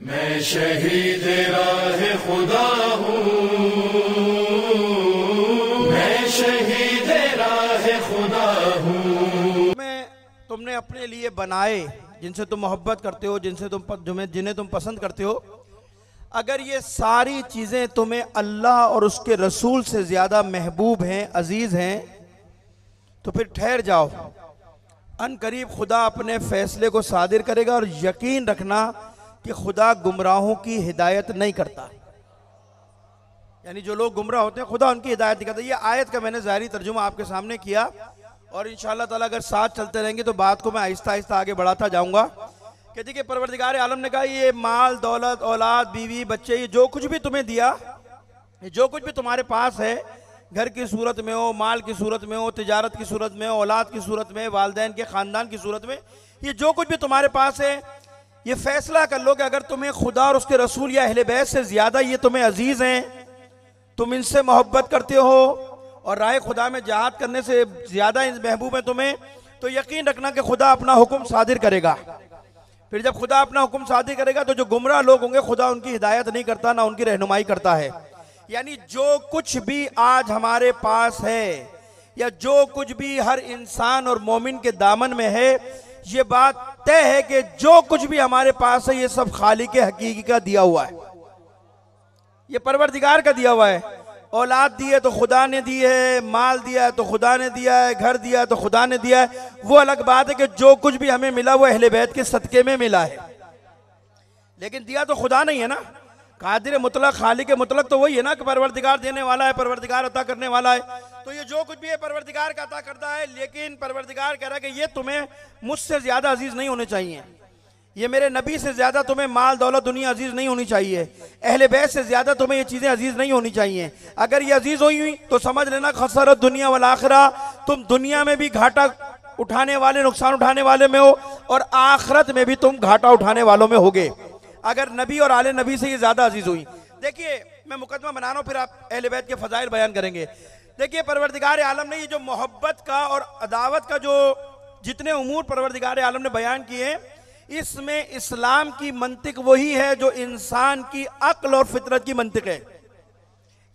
मैं शहीद राह खुदा हूँ, मैं शहीद राह खुदा हूँ। तुमने अपने लिए बनाए जिनसे तुम मोहब्बत करते हो, जिन्हें तुम पसंद करते हो, अगर ये सारी चीज़ें तुम्हें अल्लाह और उसके रसूल से ज़्यादा महबूब हैं, अजीज़ हैं, तो फिर ठहर जाओ, अन करीब खुदा अपने फैसले को सादिर करेगा। और यकीन रखना कि खुदा गुमराहों की हिदायत नहीं करता, यानी जो लोग गुमराह होते हैं खुदा उनकी हिदायत नहीं करता। ये आयत का मैंने ज़ाहिरी तर्जुमा आपके सामने किया, और इंशाअल्लाह ताला अगर साथ चलते रहेंगे तो बात को मैं आहिस्ता आहिस्ता आगे बढ़ाता जाऊंगा। कि देखिए, परवरदिगार आलम ने कहा ये माल, दौलत, औलाद, बीवी, बच्चे, ये जो कुछ भी तुम्हें दिया, ये जो कुछ भी तुम्हारे पास है, घर की सूरत में हो, माल की सूरत में हो, तिजारत की सूरत में हो, औलाद की सूरत में, वालिदैन के ख़ानदान की सूरत में, ये जो कुछ भी तुम्हारे पास है, ये फैसला कर लो कि अगर तुम्हें खुदा और उसके रसूल या अहले बैत से ज़्यादा ये तुम्हें अजीज़ हैं, तुम इनसे मोहब्बत करते हो और राह खुदा में जहाद करने से ज़्यादा महबूब है तुम्हें, तो यकीन रखना कि खुदा अपना हुक्म सादिर करेगा। फिर जब खुदा अपना हुक्म सादिर करेगा तो जो गुमराह लोग होंगे खुदा उनकी हिदायत नहीं करता, ना उनकी रहनुमाई करता है। यानी जो कुछ भी आज हमारे पास है, या जो कुछ भी हर इंसान और मोमिन के दामन में है, ये बात तय है कि जो कुछ भी हमारे पास है ये सब खालिक हकीकी का दिया हुआ है, ये परवरदिगार का दिया हुआ है। औलाद दी है तो खुदा ने दी है, माल दिया है तो खुदा ने दिया है, घर दिया है तो खुदा ने दिया है। वो अलग बात है कि जो कुछ भी हमें मिला वो अहले बैत के सदके में मिला है, लेकिन दिया तो खुदा नहीं है ना। कादिर मुतलक, खालिक मुतलक तो वही है ना कि परवरदिगार देने वाला है, परवरदिगार अता करने वाला है। तो ये जो कुछ भी है परवरदिगार का अता करता है, लेकिन परवरदिगार कह रहा है कि ये तुम्हें मुझसे ज़्यादा अजीज़ नहीं होने चाहिए, ये मेरे नबी से ज़्यादा तुम्हें माल, दौलत, दुनिया अजीज़ नहीं होनी चाहिए, अहले बैत से ज़्यादा तुम्हें ये चीज़ें अजीज़ नहीं होनी चाहिए। अगर ये अजीज़ हुई तो समझ लेना खसरत दुनिया वल आखिरा, तुम दुनिया में भी घाटा उठाने वाले, नुकसान उठाने वाले में हो, और आखिरत में भी तुम घाटा उठाने वालों में होगे अगर नबी और आले नबी से ये ज़्यादा अजीज़ हुई। देखिए, मैं मुकदमा बना रहा हूँ, फिर आप अहले बैत के फ़ज़ाइल बयान करेंगे। देखिए, परवरदिगार आलम ने ये जो मोहब्बत का और अदावत का जो जितने उमूर परवरदिगार आलम ने बयान किए, इसमें इस्लाम की मंतिक वही है जो इंसान की अक्ल और फितरत की मंतिक है।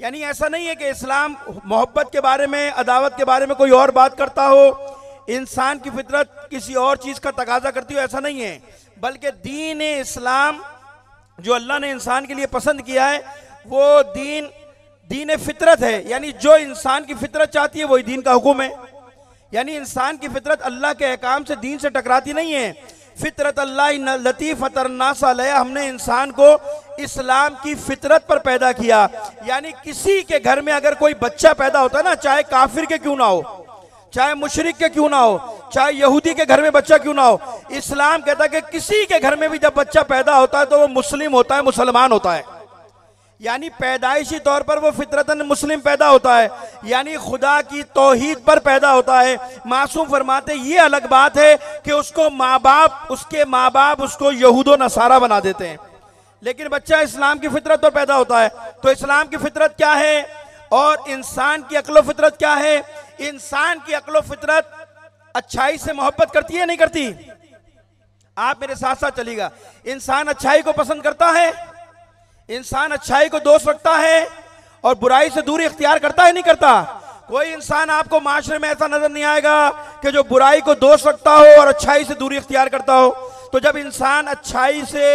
यानी ऐसा नहीं है कि इस्लाम मोहब्बत के बारे में, अदावत के बारे में कोई और बात करता हो, इंसान की फितरत किसी और चीज़ का तकाजा करती हो, ऐसा नहीं है। बल्कि दीन इस्लाम जो अल्लाह ने इंसान के लिए पसंद किया है वो दीन फितरत है। यानी जो इंसान की फितरत चाहती है वही दीन का हुक्म है। यानी इंसान की फितरत अल्लाह के अहकाम से, दीन से टकराती नहीं है। फितरत अल्लाह लतीफ़ फतरनास अलैहा, हमने इंसान को इस्लाम की फितरत पर पैदा किया। यानी किसी के घर में अगर कोई बच्चा पैदा होता है ना, चाहे काफिर के क्यों ना हो, चाहे मुशरिक के क्यों ना हो, चाहे यहूदी के घर में बच्चा क्यों ना हो, इस्लाम कहता है कि किसी के घर में भी जब बच्चा पैदा होता है तो वो मुस्लिम होता है, मुसलमान होता है। यानी पैदाइशी तौर पर वो फितरतन मुस्लिम पैदा होता है, यानी खुदा की तौहीद पर पैदा होता है। मासूम फरमाते ये अलग बात है कि उसके माँ बाप उसको यहूदो नसारा बना देते हैं, लेकिन बच्चा इस्लाम की फितरत पर पैदा होता है। तो इस्लाम की फितरत क्या है और इंसान की अक्ल फितरत क्या है? इंसान की अक्ल फितरत अच्छाई से मोहब्बत करती है, नहीं करती? आप मेरे साथ साथ चलिएगा। इंसान अच्छाई को पसंद करता है, इंसान अच्छाई को दोस्त रखता है और बुराई से दूरी इख्तियार करता है, नहीं करता? कोई इंसान आपको माशरे में ऐसा नजर नहीं आएगा कि जो बुराई को दोस्त रखता हो और अच्छाई से दूरी इख्तियार करता हो। तो जब इंसान अच्छाई से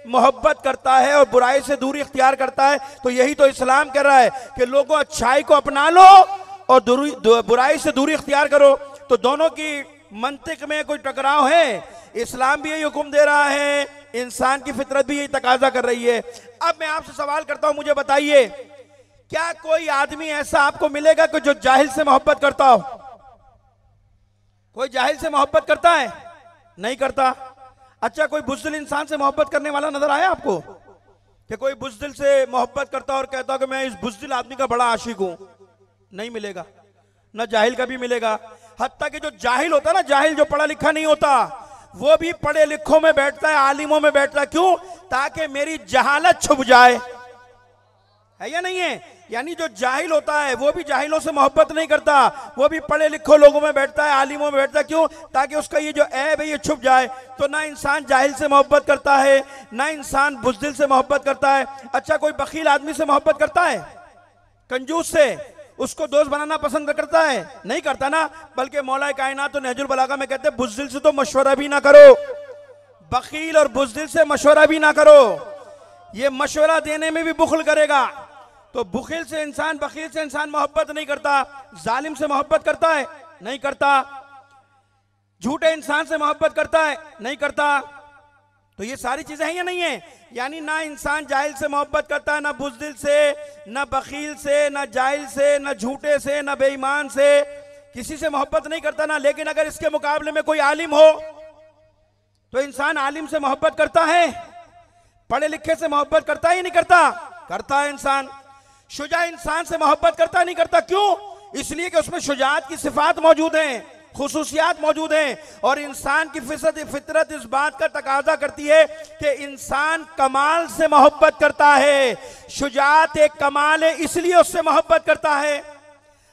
मोहब्बत करता है और बुराई से दूरी इख्तियार करता है, तो यही तो इस्लाम कह रहा है कि लोगों अच्छाई को अपना लो और बुराई से दूरी इख्तियार करो। तो दोनों की मंतिक में कोई टकराव है? इस्लाम भी यही हुक्म दे रहा है, इंसान की फितरत भी यही तकाजा कर रही है। अब मैं आपसे सवाल करता हूं, मुझे बताइए, क्या कोई आदमी ऐसा आपको मिलेगा कि जो जाहिल से मोहब्बत करता हो? कोई जाहिल से मोहब्बत करता है? नहीं करता। अच्छा, कोई बुज़दिल इंसान से मोहब्बत करने वाला नजर आया आपको कि कोई बुज़दिल से मोहब्बत करता और कहता कि मैं इस बुज़दिल आदमी का बड़ा आशिक हूं? नहीं मिलेगा, ना जाहिल का भी मिलेगा। हत्ता कि जो जाहिल होता है ना, जाहिल जो पढ़ा लिखा नहीं होता, वो भी पढ़े लिखों में बैठता है, आलिमों में बैठता है। क्यों? ताकि मेरी जहालत छुप जाए, है या नहीं है? यानी जो जाहिल होता है वो भी जाहिलों से मोहब्बत नहीं करता, वो भी पढ़े लिखो लोगों में बैठता है, आलिमों में बैठता है। क्यों? ताकि उसका ये जो ऐब है ये छुप जाए। तो ना इंसान जाहिल से मोहब्बत करता है, ना इंसान बुज़दिल से मोहब्बत करता है। अच्छा, कोई बखील आदमी से मोहब्बत करता है? कंजूस से उसको दोस्त बनाना पसंद करता है? नहीं करता ना। बल्कि मौला कायनात तो नहजुल बलागा में कहते हैं बुज़दिल से तो मशवरा भी ना करो, बखील और बुज़दिल से मशवरा भी ना करो, ये मशवरा देने में भी बुखल करेगा। तो बुखिल से इंसान, बखील से इंसान मोहब्बत नहीं करता। जालिम से मोहब्बत करता है? नहीं करता। झूठे इंसान से मोहब्बत करता है? नहीं करता। तो ये सारी चीजें हैं या नहीं है? यानी ना इंसान जाहिल से मोहब्बत करता है, ना बुज़दिल से, ना बखील से, ना जाहिल से, ना झूठे से, ना बेईमान से, किसी से मोहब्बत नहीं करता ना। लेकिन अगर इसके मुकाबले में कोई आलिम हो तो इंसान आलिम से मोहब्बत करता है, पढ़े लिखे से मोहब्बत करता है या नहीं करता? करता है इंसान। शुजा इंसान से मोहब्बत करता नहीं करता? क्यों? इसलिए कि उसमें शुजात की सिफात मौजूद हैं, खुसूसियात मौजूद हैं। और इंसान की फितरत इस बात का तकाजा करती है कि इंसान कमाल से मोहब्बत करता है। शुजात एक कमाल है, इसलिए उससे मोहब्बत करता है।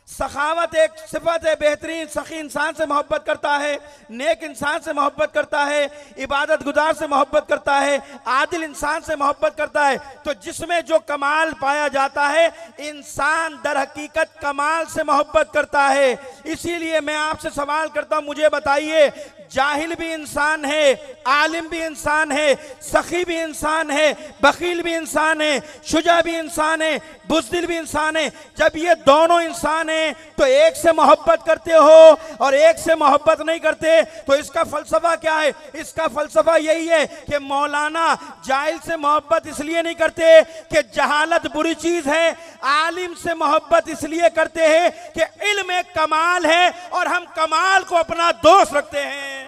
सखावत एक सिफत है, बेहतरीन सखी इंसान से मोहब्बत करता है, नेक इंसान से मोहब्बत करता है, इबादत गुजार से मोहब्बत करता है, आदिल इंसान से मोहब्बत करता है। तो जिसमें जो कमाल पाया जाता है, इंसान दर हकीकत कमाल से मोहब्बत करता है। इसीलिए मैं आपसे सवाल करता हूं, मुझे बताइए, जाहिल भी इंसान है, आलिम भी इंसान है, सखी भी इंसान है, बखील भी इंसान है, शुजा भी इंसान है, बुज़दिल भी इंसान है। जब ये दोनों इंसान हैं तो एक से मोहब्बत करते हो और एक से मोहब्बत नहीं करते, तो इसका फलसफा क्या है? इसका फलसफा यही है कि मौलाना जाहिल से मोहब्बत इसलिए नहीं करते कि जहालत बुरी चीज है, आलिम से मोहब्बत इसलिए करते हैं कि इल्म एक कमाल है और हम कमाल को अपना दोस्त रखते हैं।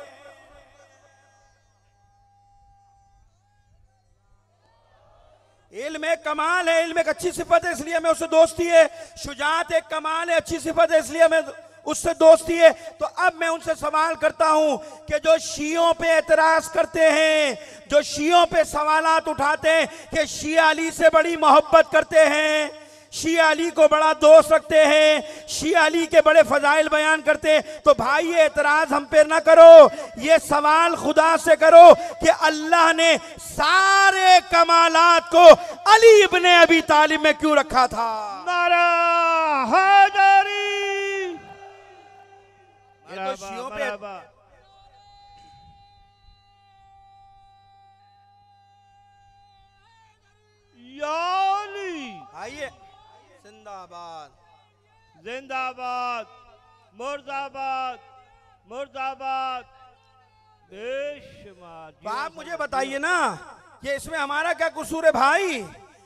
इल्म एक कमाल है, इल्म एक अच्छी सिफत है, इसलिए हमें उससे दोस्ती है। शुजात एक कमाल है, अच्छी सिफत है, इसलिए हमें उससे दोस्ती है। तो अब मैं उनसे सवाल करता हूं कि जो शियों पे एतराज करते हैं, जो शियों पे सवालात उठाते हैं कि शिया अली से बड़ी मोहब्बत करते हैं, शिया अली को बड़ा दोस्त रखते हैं, शिया अली के बड़े फजाइल बयान करते हैं, तो भाई ये एतराज हम पे ना करो, ये सवाल खुदा से करो कि अल्लाह ने सारे कमालात को अली इब्ने अबी तालिब में क्यों रखा था? नारा हैदरी। ये तो शियों पे आइए, जिंदाबाद जिंदाबाद, मुर्दाबाद मुर्दाबाद, बेशुमार। आप मुझे बताइए ना कि इसमें हमारा क्या कसूर है भाई?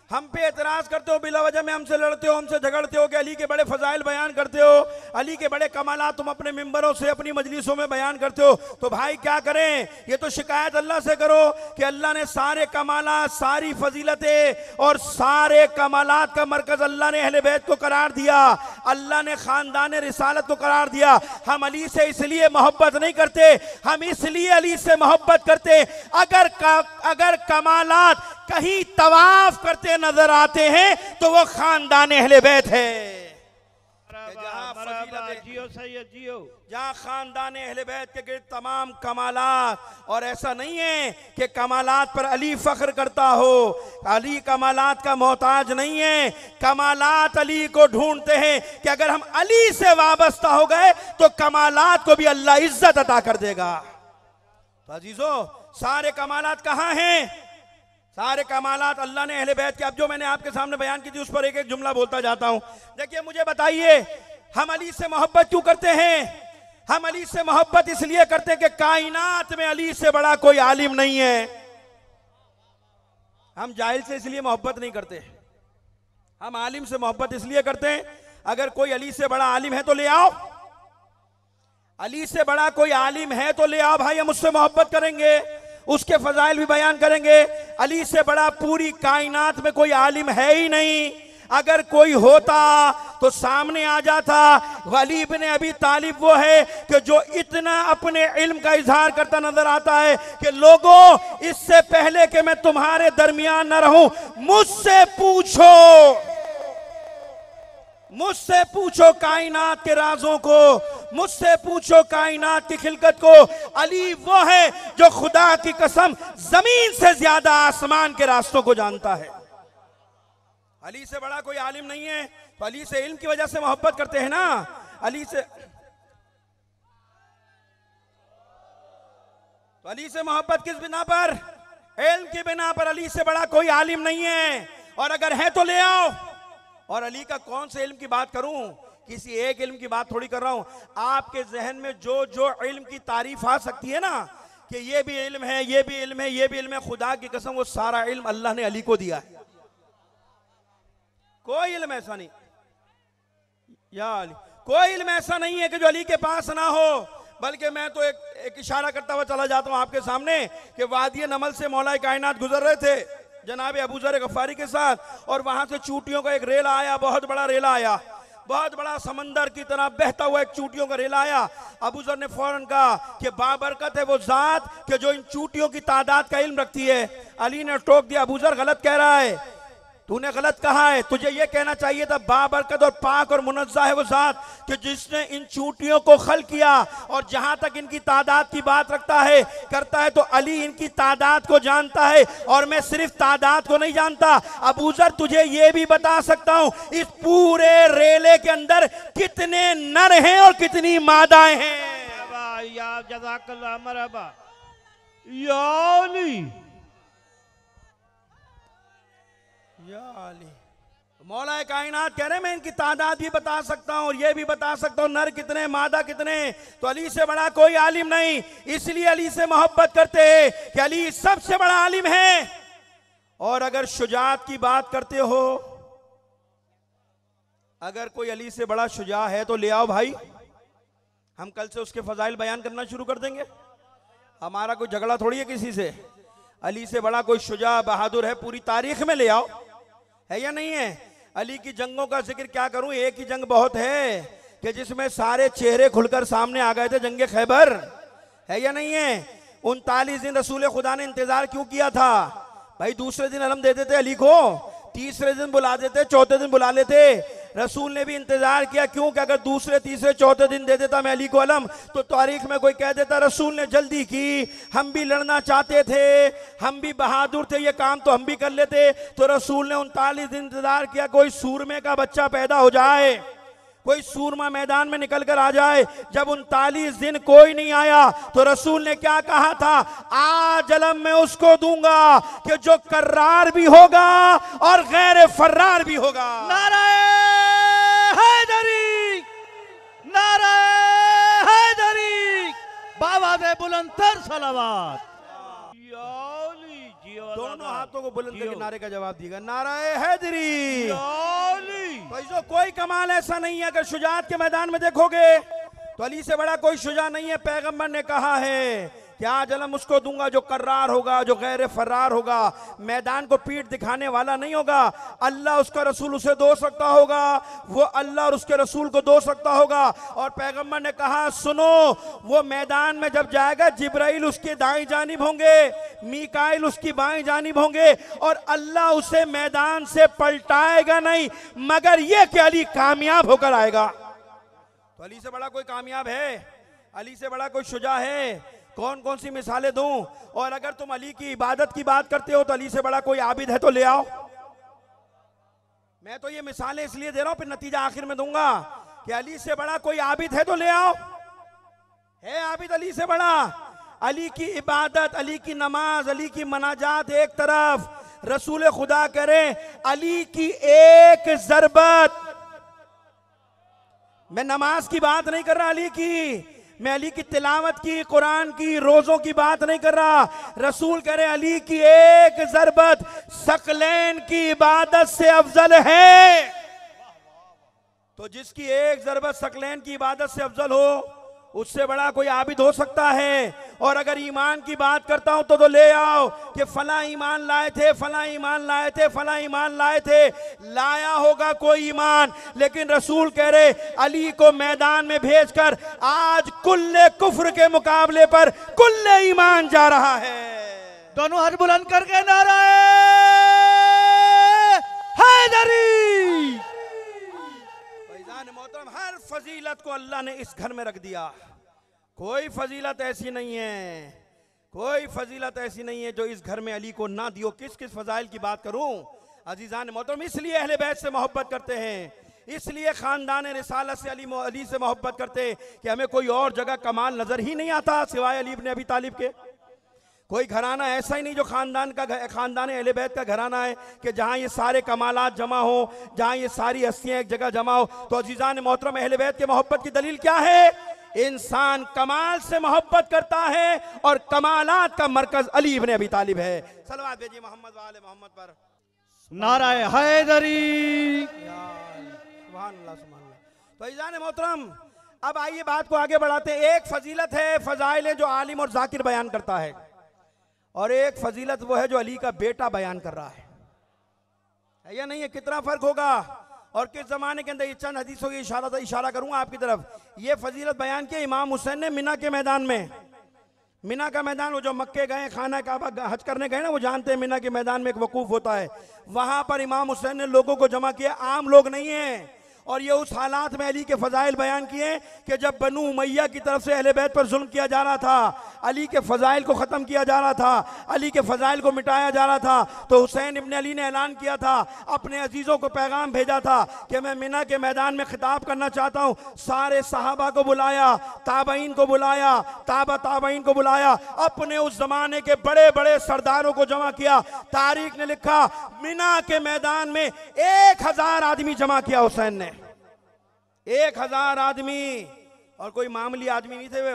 हम पे एतराज करते हो, बिला वजह में हमसे लड़ते हो, हमसे झगड़ते हो कि अली के बड़े फजाइल बयान करते हो, अली के बड़े कमालात तुम अपने मिंबरों से, अपनी मजलिसों में बयान करते हो। तो भाई क्या करें? ये तो शिकायत अल्लाह से करो कि अल्लाह ने सारे कमालात, सारी फजीलतें और सारे कमालात का मरकज अल्लाह ने अहले बैत को करार दिया, अल्लाह ने खानदान रिसालत को करार दिया। हम अली से इसलिए मोहब्बत नहीं करते, हम इसलिए अली से मोहब्बत करते अगर कमालात कहीं तवाफ करते नजर आते हैं तो वो खानदान अहले बैत है। जहाँ खानदान अहले बैत के गिर्द तमाम कमालात, और ऐसा नहीं है कि कमालात पर अली फख्र करता हो, अली कमालात का मोहताज नहीं है, कमालात अली को ढूंढते हैं कि अगर हम अली से वाबस्ता हो गए तो कमालात को भी अल्लाह इज्जत अता कर देगा। तो अजीजों, सारे कमालात कहाँ हैं? सारे कमालात अल्लाह ने अहले बैत के, अब जो मैंने आपके सामने बयान की थी उस पर एक एक जुमला बोलता जाता हूं। देखिए, मुझे बताइए, हम अली से मोहब्बत क्यों करते हैं? हम अली से मोहब्बत इसलिए करते हैं कि कायनात में अली से बड़ा कोई आलिम नहीं है। हम जाहिल से इसलिए मोहब्बत नहीं करते, हम आलिम से मोहब्बत इसलिए करते हैं, अगर कोई अली से बड़ा आलिम है तो ले आओ, अली से बड़ा कोई आलिम है तो ले आओ भाई, हम उससे मोहब्बत करेंगे, उसके फजाइल भी बयान करेंगे। अली से बड़ा पूरी कायनात में कोई आलिम है ही नहीं। अगर कोई होता तो सामने आ जाता। अली इब्ने अबी तालिब वो है कि जो इतना अपने इल्म का इजहार करता नजर आता है कि लोगों, इससे पहले कि मैं तुम्हारे दरमियान न रहूं, मुझसे पूछो। मुझसे पूछो कायनात के राजों को, मुझसे पूछो कायनात की खिलकत को। अली वो है जो खुदा की कसम जमीन से ज्यादा आसमान के रास्तों को जानता है। अली से बड़ा कोई आलिम नहीं है, तो अली से इल्म की वजह से मोहब्बत करते हैं ना। अली से मोहब्बत किस बिना पर? इल्म की बिना पर। अली से बड़ा कोई आलिम नहीं है, और अगर है तो ले आओ। और अली का कौन से इल्म की बात करूं? किसी एक इल्म की बात थोड़ी कर रहा हूं। आपके जहन में जो जो इल्म की तारीफ आ सकती है ना, कि ये भी इल्म है, ये भी इल्म है, ये भी इल्म है, खुदा की कसम वो सारा इल्म अल्लाह ने अली को दिया है। कोई इल्म ऐसा नहीं, या अली, कोई इल्म ऐसा नहीं है कि जो अली के पास ना हो। बल्कि मैं तो एक इशारा करता हुआ चला जाता हूं आपके सामने कि वादी नमल से मौलाए कायनात गुजर रहे थे जनाब अबू ज़र गफ़ारी के साथ, और वहां से चूटियों का एक रेला आया, बहुत बड़ा रेला आया, बहुत बड़ा समंदर की तरह बहता हुआ एक चूटियों का रेला आया। अबू ज़र ने फौरन कहा कि बाबरकत है वो जात कि जो इन चूटियों की तादाद का इल्म रखती है। अली ने टोक दिया, अबू ज़र गलत कह रहा है, तूने गलत कहा है, तुझे ये कहना चाहिए था बाबरकत और पाक और मुनज़्ज़ा है वो ज़ात कि जिसने इन चूटियों को खल किया, और जहां तक इनकी तादाद की बात रखता है करता है तो अली इनकी तादाद को जानता है, और मैं सिर्फ तादाद को नहीं जानता। अबू ज़र तुझे ये भी बता सकता हूं इस पूरे रेले के अंदर कितने नर हैं और कितनी मादाएं हैं। या जज़ाकल्लाह मरहबा या अली, या अली। मौला कायनात कह रहे मैं इनकी तादाद भी बता सकता हूं और ये भी बता सकता हूं नर कितने मादा कितने। तो अली से बड़ा कोई आलिम नहीं, इसलिए अली से मोहब्बत करते हैं कि अली सबसे बड़ा आलिम है। और अगर शुजात की बात करते हो, अगर कोई अली से बड़ा शुजा है तो ले आओ भाई, हम कल से उसके फजाइल बयान करना शुरू कर देंगे। हमारा कोई झगड़ा थोड़ी है किसी से। अली से बड़ा कोई शुजा बहादुर है पूरी तारीख में, ले आओ, है या नहीं है? अली की जंगों का जिक्र क्या करूं, एक ही जंग बहुत है कि जिसमें सारे चेहरे खुलकर सामने आ गए थे, जंगे खैबर, है या नहीं है? 39 दिन रसूल खुदा ने इंतजार क्यों किया था भाई? दूसरे दिन अलम दे देते अली को, तीसरे दिन बुला देते, चौथे दिन बुला लेते। रसूल ने भी इंतजार किया, क्यों कि अगर दूसरे तीसरे चौथे दिन दे देता मैं अली को अलम, तो तारीख में कोई कह देता रसूल ने जल्दी की, हम भी लड़ना चाहते थे, हम भी बहादुर थे, ये काम तो हम भी कर लेते। तो रसूल ने 39 दिन इंतजार किया कोई सूरमे का बच्चा पैदा हो जाए, कोई सूरमा मैदान में निकल कर आ जाए। जब 39 दिन कोई नहीं आया तो रसूल ने क्या कहा था? आज अलम मैं उसको दूंगा कि जो कर्रार भी होगा और गैर फर्रार भी होगा। नारे हैदरी, नारे हैदरी, बाबा दे बुलंदतर सलावत। दोनों हाथों को बुलंद करके नारे का जवाब दिएगा, नारे हैदरी। तो कोई कमाल ऐसा नहीं है। अगर शुजात के मैदान में देखोगे तो अली से बड़ा कोई शुजा नहीं है। पैगंबर ने कहा है कि आज अलम उसको दूंगा जो कर्रार होगा, जो गैर फर्रार होगा, मैदान को पीठ दिखाने वाला नहीं होगा। अल्लाह उसका रसूल उसे दो सकता होगा, वो अल्लाह और उसके रसूल को दो सकता होगा। और पैगंबर ने कहा सुनो, वो मैदान में जब जाएगा जिब्राइल उसके दाएं जानिब होंगे, मीकाइल उसकी बाएं जानिब होंगे, और अल्लाह उसे मैदान से पलटाएगा नहीं मगर ये कि अली कामयाब होकर आएगा। तो अली से बड़ा कोई कामयाब है? अली से बड़ा कोई शुजा है? कौन कौन सी मिसालें दूं? और अगर तुम अली की इबादत की बात करते हो तो अली से बड़ा कोई आबिद है तो ले आओ। मैं तो ये मिसालें इसलिए दे रहा हूं, फिर नतीजा आखिर में दूंगा कि अली से बड़ा कोई आबिद है तो ले आओ। है आबिद अली से बड़ा? अली की इबादत, अली की नमाज, अली की मनाजात एक तरफ, रसूल खुदा करें अली की एक ज़रबत। मैं नमाज की बात नहीं कर रहा अली की, मैं अली की तिलावत की, कुरान की, रोजों की बात नहीं कर रहा। रसूल कह रहे अली की एक ज़रबत सकलैन की इबादत से अफजल है। तो जिसकी एक ज़रबत सकलैन की इबादत से अफजल हो उससे बड़ा कोई आबिद हो सकता है? और अगर ईमान की बात करता हूं तो ले आओ कि फला ईमान लाए थे, फला ईमान लाए थे, फला ईमान लाए थे। लाया होगा कोई ईमान, लेकिन रसूल कह रहे अली को मैदान में भेजकर आज कुल्ले कुफ्र के मुकाबले पर कुल्ले ईमान जा रहा है। दोनों हाथ बुलंद करके नारा हैदरी, अजमत को अल्लाह ने इस घर में रख दिया। कोई फजीलत ऐसी नहीं है, कोई फजीलत ऐसी नहीं है जो इस घर में अली को ना दियो। किस किस फजाइल की बात करूं अजीजान मोहतरम। इसलिए अहले बैत से मोहब्बत करते हैं, इसलिए खानदान रिसालत से अली से मोहब्बत करते कि हमें कोई और जगह कमाल नजर ही नहीं आता सिवाय अली इब्न अबी तालिब के। कोई घराना ऐसा ही नहीं जो खानदान अहले बैत का घराना है कि जहां ये सारे कमालात जमा हो, जहां ये सारी हस्तियां एक जगह जमा हो। तो अजीजान मोहतरम अहले बैत के मोहब्बत की दलील क्या है? इंसान कमाल से मोहब्बत करता है और कमालात का मरकज अली इब्न अबी तालिब है। सलवात भेजिए मोहम्मद वाले मोहम्मद पर। नाराए हैदरी। सुभान अल्लाह, सुभान अल्लाह। तो अजीजान मोहतरम अब आइए बात को आगे बढ़ाते हैं। एक फजीलत है फजाइल जो आलिम और जाकिर बयान करता है, और एक फजीलत वो है जो अली का बेटा बयान कर रहा है या नहीं है? कितना फर्क होगा और किस जमाने के अंदर। ये चंद हदीसों की इशारा करूंगा आपकी तरफ। ये फजीलत बयान किया इमाम हुसैन ने मिना के मैदान में। मिना का मैदान, वो जो मक्के गए खाना काबा हज करने गए ना, वो जानते हैं मिना के मैदान में एक वकूफ होता है। वहां पर इमाम हुसैन ने लोगों को जमा किया, आम लोग नहीं है। और ये उस हालात में अली के फजाइल बयान किए कि जब बनु उमैया की तरफ से अहले बैत पर जुल्म किया जा रहा था, अली के फजाइल को ख़त्म किया जा रहा था, अली के फजाइल को मिटाया जा रहा था, तो हुसैन इब्न अली ने ऐलान किया था, अपने अजीज़ों को पैगाम भेजा था कि मैं मिना के मैदान में खिताब करना चाहता हूँ। सारे सहाबा को बुलाया, ताबईन को बुलाया, ताबईन को बुलाया, अपने उस जमाने के बड़े बड़े सरदारों को जमा किया। तारीख ने लिखा मिना के मैदान में 1000 आदमी जमा किया हुसैन ने। 1000 आदमी, और कोई मामूली आदमी नहीं थे, वे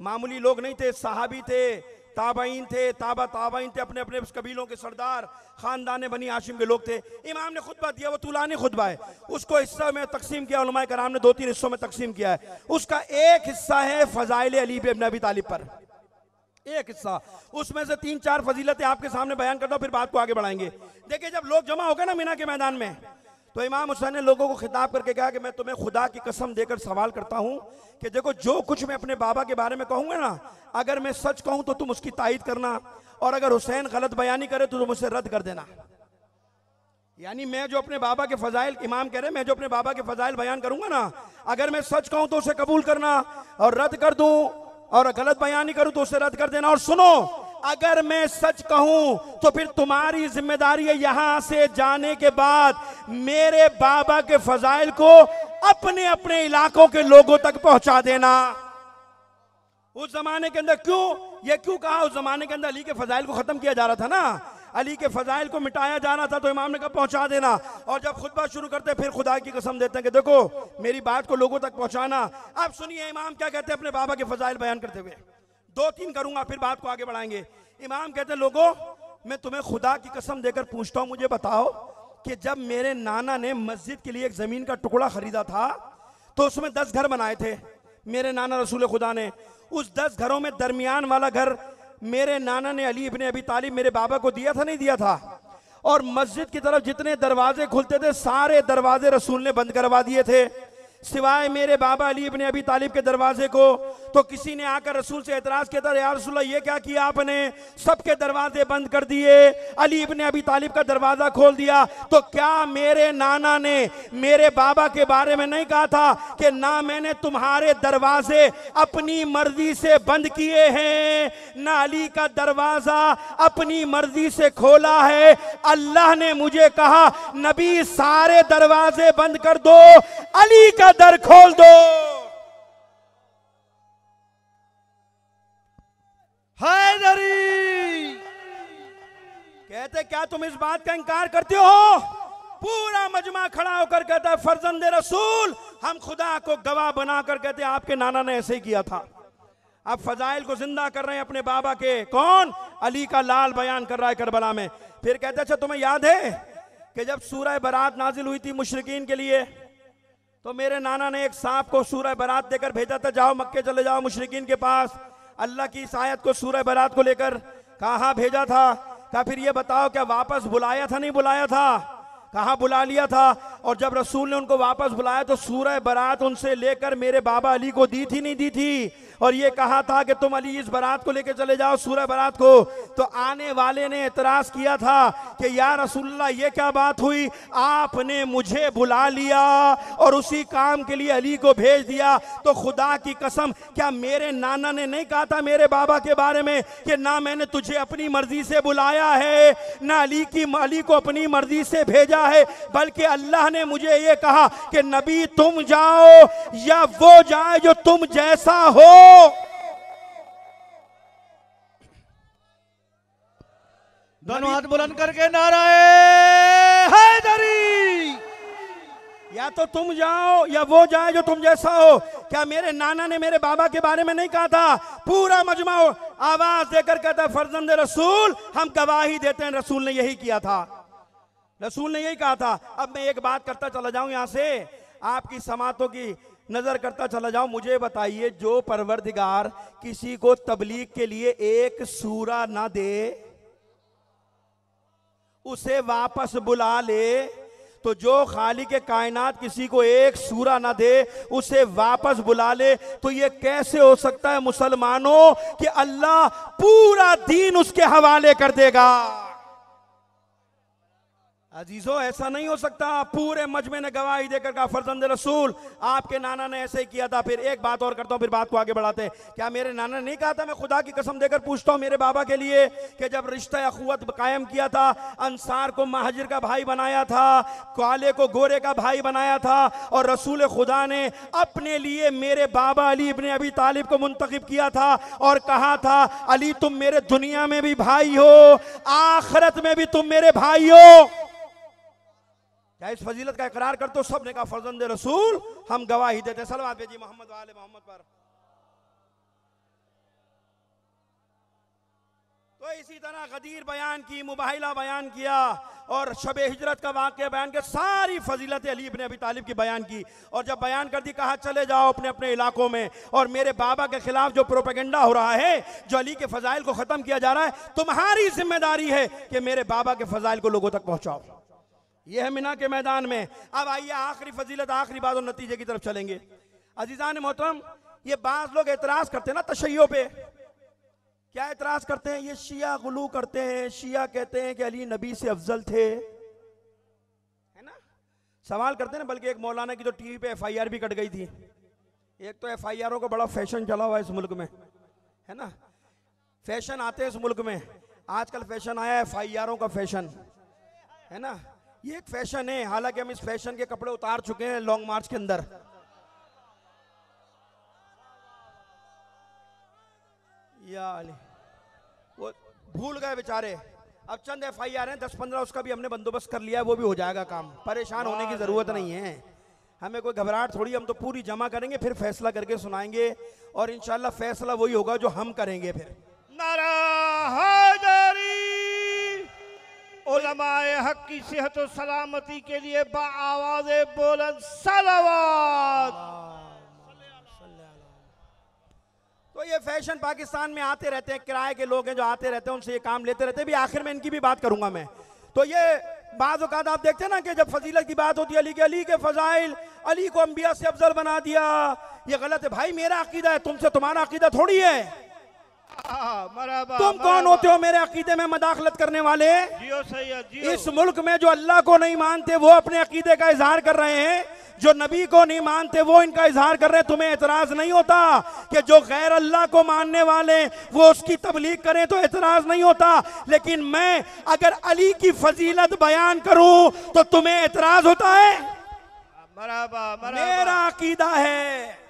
मामूली लोग नहीं थे, सहाबी थे, ताबईन थे, ताबईन थे, अपने अपने कबीलों के सरदार, खानदान बनी हाशिम के लोग थे। इमाम ने खुतबा दिया, वो तुलानी खुतबा है, उसको हिस्सा में तकसीम किया, उलमाए कराम ने 2-3 हिस्सों में तकसीम किया है। उसका एक हिस्सा है फजाइल अली इब्न अबी तालिब पर, एक हिस्सा। उसमें से 3-4 फजीलतें आपके सामने बयान करता हूं, फिर बात को आगे बढ़ाएंगे। देखिए जब लोग जमा हो गए ना मिना के मैदान में, तो इमाम हुसैन ने लोगों को खिताब करके कहा कि मैं तुम्हें खुदा की कसम देकर सवाल करता हूं कि देखो जो कुछ मैं अपने बाबा के बारे में कहूंगा ना, अगर मैं सच कहूं तो तुम उसकी तायीद करना, और अगर हुसैन गलत बयानी करे तो तुम उसे रद्द कर देना। यानी मैं जो अपने बाबा के फजाइल, इमाम कह रहे हैं, मैं जो अपने बाबा के फजाइल बयान करूंगा ना, अगर मैं सच कहूं तो उसे कबूल करना, और रद्द कर दूं, और गलत बयानी करूं तो उसे रद्द कर देना। और सुनो, अगर मैं सच कहूं तो फिर तुम्हारी जिम्मेदारी है यहां से जाने के बाद मेरे बाबा के फजाइल को अपने अपने इलाकों के लोगों तक पहुंचा देना। उस जमाने के अंदर क्यों कहा? उस जमाने के अंदर अली के फजाइल को खत्म किया जा रहा था ना, अली के फजाइल को मिटाया जा रहा था, तो इमाम ने कहा पहुंचा देना। और जब खुतबा शुरू करते फिर खुदा की कसम देते हैं कि देखो मेरी बात को लोगों तक पहुंचाना। अब सुनिए इमाम क्या कहते हैं अपने बाबा के फजाइल बयान करते हुए। 2-3 करूंगा, फिर बात को आगे बढ़ाएंगे। इमाम कहते हैं लोगों, मैं तुम्हें खुदा की कसम देकर पूछता हूं, मुझे बताओ कि जब मेरे नाना ने मस्जिद के लिए एक जमीन का टुकड़ा खरीदा था तो उसमें 10 घर बनाए थे मेरे नाना रसूल खुदा ने। उस 10 घरों में दरमियान वाला घर मेरे नाना ने अली इब्न अबी तालिब मेरे बाबा को दिया था, नहीं दिया था? और मस्जिद की तरफ जितने दरवाजे खुलते थे सारे दरवाजे रसूल ने बंद करवा दिए थे, सिवाय मेरे बाबा अली इब्न अबी तालिब के दरवाजे को। तो किसी ने आकर रसूल से एतराज किया था, या रसूल ये क्या किया आपने, सबके दरवाजे बंद कर दिए, अली इब्न अबी तालिब का दरवाजा खोल दिया। तो क्या मेरे नाना ने मेरे बाबा के बारे में नहीं कहा था कि ना मैंने तुम्हारे दरवाजे अपनी मर्जी से बंद किए हैं, ना अली का दरवाजा अपनी मर्जी से खोला है। अल्लाह ने मुझे कहा नबी सारे दरवाजे बंद कर दो, अली का दर खोल दो। हैदरी कहते क्या तुम इस बात का इंकार करते हो? पूरा मजमा खड़ा होकर कहता है फर्जंदे रसूल, हम खुदा को गवाह बनाकर कहते हैं आपके नाना ने ऐसे ही किया था। अब फजाइल को जिंदा कर रहे हैं अपने बाबा के, कौन? अली का लाल बयान कर रहा है करबला में। फिर कहते अच्छा तुम्हें याद है कि जब सूरह बरात नाजिल हुई थी मुशरिकीन के लिए, तो मेरे नाना ने एक सांप को सूरह बरात देकर भेजा था, जाओ मक्के चले जाओ मुशरिकीन के पास। अल्लाह की इस आयत को सूरह बरात को लेकर कहाँ भेजा था? कहा फिर ये बताओ क्या वापस बुलाया था, नहीं बुलाया था? कहाँ बुला लिया था? और जब रसूल ने उनको वापस बुलाया तो सूरह बरात उनसे लेकर मेरे बाबा अली को दी थी, नहीं दी थी? और ये कहा था कि तुम अली इस बारात को लेकर चले जाओ, सूरह बारात को। तो आने वाले ने एतराज किया था कि या रसूलल्लाह ये क्या बात हुई, आपने मुझे बुला लिया और उसी काम के लिए अली को भेज दिया। तो खुदा की कसम, क्या मेरे नाना ने नहीं कहा था मेरे बाबा के बारे में कि ना मैंने तुझे अपनी मर्जी से बुलाया है, ना अली को अपनी मर्जी से भेजा है, बल्कि अल्लाह ने मुझे ये कहा कि नबी तुम जाओ या वो जाए जो तुम जैसा हो। दोनों हाथ बुलंद करके नाराए हैदरी। या तो तुम जाओ या वो जाए जो तुम जैसा हो। क्या मेरे नाना ने मेरे बाबा के बारे में नहीं कहा था? पूरा मजमा आवाज देकर कहता फर्जंद रसूल, हम गवाही देते हैं रसूल ने यही किया था, रसूल ने यही कहा था। अब मैं एक बात करता चला जाऊं, यहां से आपकी समातों की नजर करता चला जाऊं। मुझे बताइए, जो परवरदिगार किसी को तबलीग के लिए एक सूरा ना दे, उसे वापस बुला ले, तो जो खालिक के कायनात किसी को एक सूरा ना दे, उसे वापस बुला ले, तो ये कैसे हो सकता है मुसलमानों कि अल्लाह पूरा दीन उसके हवाले कर देगा? अजीजों, ऐसा नहीं हो सकता। पूरे मजमे ने गवाही देकर कहा फर्जंद रसूल, आपके नाना ने ऐसे ही किया था। फिर एक बात और करता हूं, फिर बात को आगे बढ़ाते हैं। क्या मेरे नाना ने नहीं कहा था, मैं खुदा की कसम देकर पूछता हूं मेरे बाबा के लिए, कि जब रिश्ता अखुवत कायम किया था, अंसार को महाजिर का भाई बनाया था, काले को गोरे का भाई बनाया था, और रसूल खुदा ने अपने लिए मेरे बाबा अली इब्ने अबी तालिब को मुंतखब किया था और कहा था अली तुम मेरे दुनिया में भी भाई हो, आखिरत में भी तुम मेरे भाई हो। क्या इस फजीलत का इकरार करते हो? सब ने कहा फर्जंद रसूल, हम गवाही देते हैं। सलवात भेजिए मोहम्मद वाले मोहम्मद पर। तो इसी तरह गदीर बयान की, मुबाहिला बयान किया, और शब हिजरत का वाक़या बयान किया, सारी फजीलत अली इब्ने अबी तालिब की बयान की। और जब बयान कर दी, कहा चले जाओ अपने अपने इलाकों में, और मेरे बाबा के खिलाफ जो प्रोपेगेंडा हो रहा है, जो अली के फजाइल को खत्म किया जा रहा है, तुम्हारी जिम्मेदारी है कि मेरे बाबा के फजाइल को लोगों तक पहुंचाओ। यह है मिना के मैदान में। अब आइए आखिरी फजीलत, आखिरी बात और नतीजे की तरफ चलेंगे। अजीजान मोहतरम, ये बाज लोग एतराज करते हैं ना तशय्यो पे। क्या एतराज करते हैं? ये शिया गुलू करते हैं, शिया कहते हैं कि अली नबी से अफजल थे, है ना, सवाल करते हैं ना। बल्कि एक मौलाना की तो टीवी पे FIR भी कट गई थी। एक तो FIRों का बड़ा फैशन चला हुआ है इस मुल्क में, है ना, फैशन आते हैं इस मुल्क में। आजकल फैशन आया है FIRों का फैशन, है ना, ये एक फैशन है। हालांकि हम इस फैशन के कपड़े उतार चुके हैं लॉन्ग मार्च के अंदर। या अली, वो भूल गए बेचारे। अब चंद FIR हैं 10-15, उसका भी हमने बंदोबस्त कर लिया है, वो भी हो जाएगा काम। परेशान होने की जरूरत नहीं है, हमें कोई घबराहट थोड़ी। हम तो पूरी जमा करेंगे, फिर फैसला करके सुनाएंगे, और इंशाल्लाह फैसला वही होगा जो हम करेंगे। फिर नारा हैदरी। उलमाए हक की सेहत और सलामती के लिए बाआवाज़े बुलंद सलावत। तो ये फैशन पाकिस्तान में आते रहते हैं, किराए के लोग हैं जो आते रहते हैं, उनसे ये काम लेते रहते हैं। भी आखिर में इनकी भी बात करूंगा मैं। तो ये बाज़ औक़ात आप देखते हैं ना कि जब फजीलत की बात होती है, अली के फजाइल, अली को अंबिया से अफजल बना दिया, ये गलत है भाई। मेरा अकीदा है, तुमसे तुम्हारा अकीदा थोड़ी है। तुम कौन होते हो मेरे अकीदे में मदाखलत करने वाले? जियो सैयद जियो। इस मुल्क में जो अल्लाह को नहीं मानते वो अपने अकीदे का इजहार कर रहे हैं, जो नबी को नहीं मानते वो इनका इजहार कर रहे हैं। तुम्हें एतराज नहीं होता कि जो गैर अल्लाह को मानने वाले वो उसकी तबलीग करें, तो एतराज नहीं होता। लेकिन मैं अगर अली की फजीलत बयान करूं तो तुम्हें एतराज होता है? मेरा अकीदा है।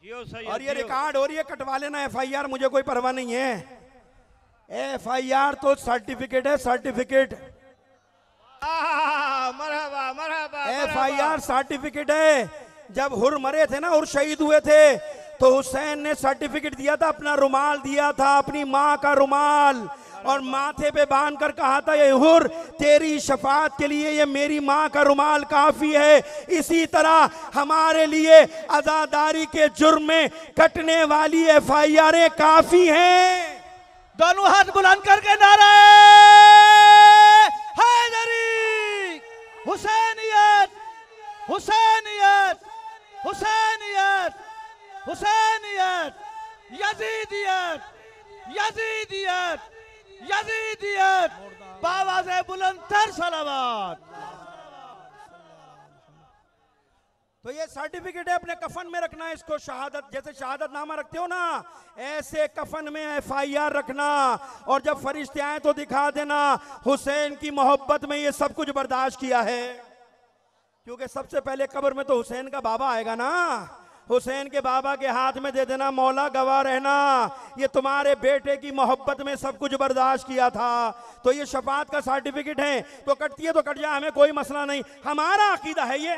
और ये रिकॉर्ड हो रही है, कटवा लेना FIR, मुझे कोई परवाह नहीं है। FIR तो सर्टिफिकेट है, सर्टिफिकेट। FIR सर्टिफिकेट है। जब हुर मरे थे ना, हुर शहीद हुए थे, तो हुसैन ने सर्टिफिकेट दिया था, अपना रुमाल दिया था, अपनी माँ का रुमाल, और माथे पे बांध कर कहा था ये हुर तेरी शफात के लिए ये मेरी माँ का रुमाल काफी है। इसी तरह हमारे लिए आजादारी के जुर्म में कटने वाली FIR काफी हैं। दोनों हाथ बुलंद करके नारा हैदरी। हुसैनियत हुसैनियत हुसैनियत हुसैनियत यजीदियत यजीदियत यजीदियत बावाज़े बुलंदतर सलावत। तो ये सर्टिफिकेट है, अपने कफन में रखना है इसको। शहादत जैसे शहादत नामा रखते हो ना, ऐसे कफन में FIR रखना, और जब फरिश्ते आए तो दिखा देना हुसैन की मोहब्बत में ये सब कुछ बर्दाश्त किया है। क्योंकि सबसे पहले कब्र में तो हुसैन का बाबा आएगा ना, हुसैन के बाबा के हाथ में दे देना, मौला गवाह रहना ये तुम्हारे बेटे की मोहब्बत में सब कुछ बर्दाश्त किया था। तो ये शफाअत का सर्टिफिकेट है, तो कटती है तो कट जाए, हमें कोई मसला नहीं। हमारा अकीदा है ये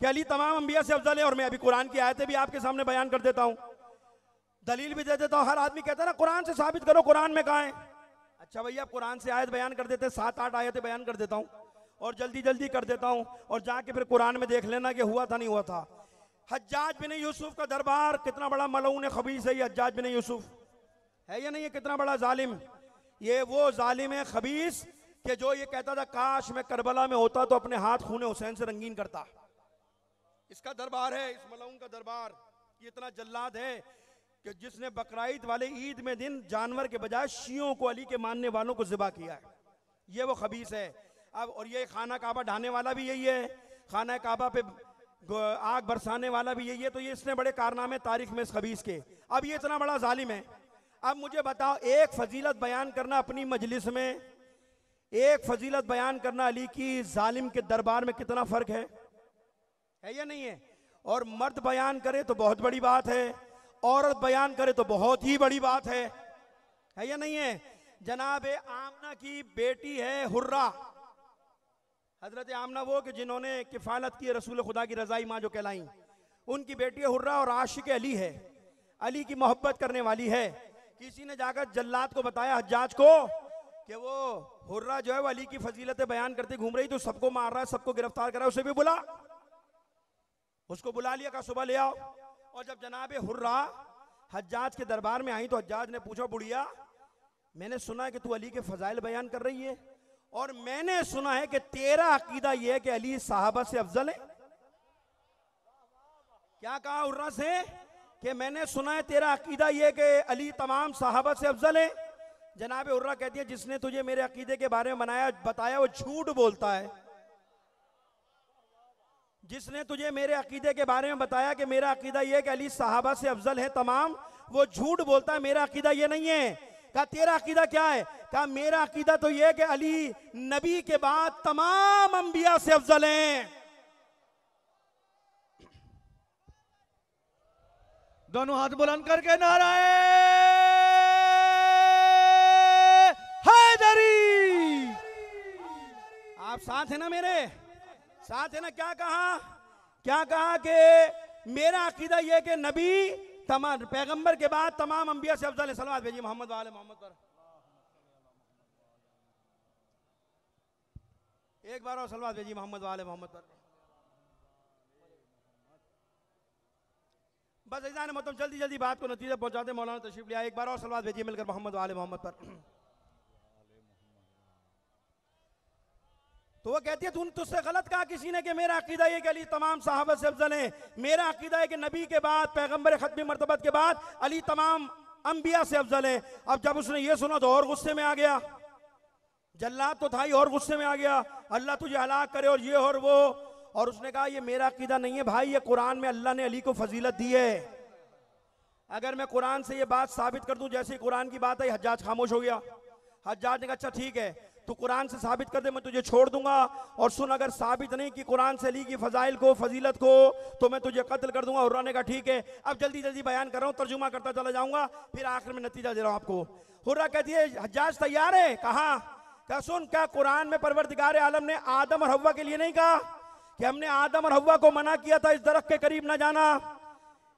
कि अली तमाम अंबिया से अफजल है। और मैं अभी कुरान की आयतें भी आपके सामने बयान कर देता हूँ, दलील भी दे देता हूँ। हर आदमी कहता है ना कुरान से साबित करो, कुरान में कहाँ है? अच्छा भैया, आप कुरान से आयत बयान कर देते, 7-8 आयतें बयान कर देता हूँ और जल्दी जल्दी कर देता हूँ, और जाके फिर कुरान में देख लेना कि हुआ था नहीं हुआ था। हज्जाज बिन यूसुफ का दरबार, कितना बड़ा मलऊन खबीस है ये हज्जाज बिन यूसुफ, है या नहीं? है कितना बड़ा जालिम। ये वो जालिम है खबीस कि जो ये कहता था काश मैं करबला में होता तो अपने हाथ खूने हुसैन से रंगीन करता। इसका दरबार है, इस मलऊन का दरबार। ये इतना जल्लाद है कि जिसने बकराईद वाले ईद में दिन जानवर के बजाय शियों को, अली के मानने वालों को ज़िबा किया है, ये वो खबीस है। अब और ये खाना काबा ढाने वाला भी यही है, खाना काबा पे आग बरसाने वाला भी यही है। तो ये इसने बड़े कारनामे तारीख में इस खबीस के। अब ये इतना बड़ा जालिम है। अब मुझे बताओ, एक फजीलत बयान करना अपनी मजलिस में, एक फजीलत बयान करना अली की जालिम के दरबार में कितना फर्क है या नहीं है? और मर्द बयान करे तो बहुत बड़ी बात है, औरत बयान करे तो बहुत ही बड़ी बात है या नहीं है? जनाब आमना की बेटी है हुर्रा, हजरत आमना वो कि जिन्होंने किफालत की रसूल खुदा की रजाई माँ जो कहलाई, उनकी बेटी है हुर्रा और आशिक अली है, अली की मोहब्बत करने वाली है। किसी ने जाकर जल्लाद को बताया, हज्जाज को, कि वो हुर्रा जो है वो अली की फजीलतें बयान करते घूम रही, तो सबको मार रहा है, सबको गिरफ्तार कर रहा है, उसे भी बुला। उसको बुला लिया, कहा सुबह ले आओ। और जब जनाबे हुर्रा हज्जाज के दरबार में आई तो हज्जाज ने पूछा, बुढ़िया मैंने सुना है कि तू अली के फजाइल बयान कर रही है, और मैंने सुना है कि तेरा अकीदा यह है कि अली साहबा से अफजल है। क्या कहा हुर्रा से? कि मैंने सुना है तेरा अकीदा यह है कि अली तमाम साहबा से अफजल है। जनाब हुर्रा कहती है, जिसने तुझे मेरे अकीदे के बारे में बताया वो झूठ बोलता है। जिसने तुझे मेरे अकीदे के बारे में बताया कि मेरा अकीदा यह है कि अली साहबा से अफजल है तमाम, वो झूठ बोलता है, मेरा अकीदा यह नहीं है। कहा तेरा अकीदा क्या है? कहा मेरा अकीदा तो यह है कि अली नबी के बाद तमाम अंबिया से अफजल हैं। दोनों हाथ बुलंद करके नाराए हैदरी। आप साथ है ना, मेरे साथ है ना? क्या कहा कि मेरा अकीदा यह कि नबी तमाम पैगंबर के बाद तमाम अंबिया से अफजल है। सलवात भेजिए मोहम्मद वाले मोहम्मद पर। एक बार और सलवात भेजिए मोहम्मद वाले मोहम्मद पर। बस ऐसा है, मतलब जल्दी जल्दी बात को नतीजा पहुंचाते मौलाना तशरीफ लिया। एक बार और सलवात भेजिए मिलकर मोहम्मद वाले मोहम्मद पर। तो वो कहती है तुझसे गलत कहा किसी ने कि मेरा अकीदा है कि अली तमाम साहबा से अफजल हैं। मेरा अकीदा है कि नबी के बाद पैगंबर खत्मी मर्तबत के बाद अली तमाम अंबिया से अफजल हैं। अब जब उसने ये सुना तो और गुस्से में आ गया। जल्लाद तो था ही, और गुस्से में आ गया, अल्लाह तुझे हलाक करे और ये और वो। और उसने कहा ये मेरा अकीदा नहीं है भाई, ये कुरान में अल्लाह ने अली को फजीलत दी है। अगर मैं कुरान से ये बात साबित कर दूं, जैसे कुरान की बात है, हज्जाज खामोश हो गया। हज्जाज ने कहा अच्छा ठीक है, तू कुरान से साबित कर दे, मैं तुझे छोड़ दूंगा। और सुन, अगर साबित नहीं कि कुरान से अली की फजाइल को, फजीलत को, तो मैं तुझे कत्ल कर दूंगा। हुर्रा ने कहा ठीक है। अब जल्दी जल्दी बयान कर रहा हूँ, तर्जुमा करता चला जाऊंगा, फिर आखिर में नतीजा दे रहा हूँ आपको। हुर्रा कहती है हज्जाज तैयार है? कहा क्या? सुन, क्या कुरान में परवरदिगार आलम ने आदम और हव्वा के लिए नहीं कहा कि हमने आदम और हव्वा को मना किया था इस दरख्त के करीब ना जाना,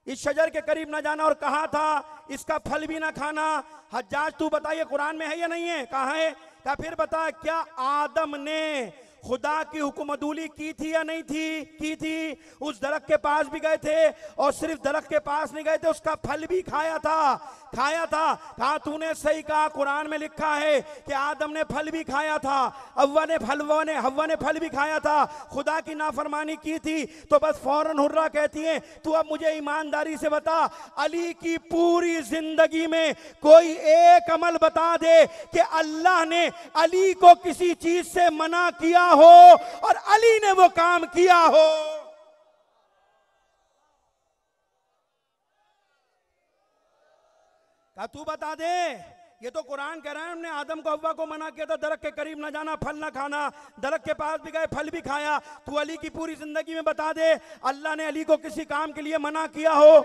इस शजर के करीब ना जाना, और कहा था इसका फल भी ना खाना? हज्जाज तू बताइए कुरान में है या नहीं है? कहा है? क्या फिर बता, क्या आदम ने खुदा की हुक्मदूली की थी या नहीं थी? की थी। उस दरख्त के पास भी गए थे और सिर्फ दरख्त के पास नहीं गए थे, उसका फल भी खाया था। कहा तूने सही कहा, कुरान में लिखा है कि आदम ने फल भी खाया था, हव्वा ने फल भी खाया था, खुदा की नाफरमानी की थी। तो बस फौरन हुर्रा कहती है तू अब मुझे ईमानदारी से बता, अली की पूरी जिंदगी में कोई एक अमल बता दे कि अल्लाह ने अली को किसी चीज से मना किया हो और अली ने वो काम किया हो। क्या तू बता दे? ये तो कुरान कह रहा है हमने आदम को हव्वा को मना किया था, दरख्त के करीब ना जाना, फल ना खाना, दरख्त के पास भी गए, फल भी खाया। तू अली की पूरी जिंदगी में बता दे अल्लाह ने अली को किसी काम के लिए मना किया हो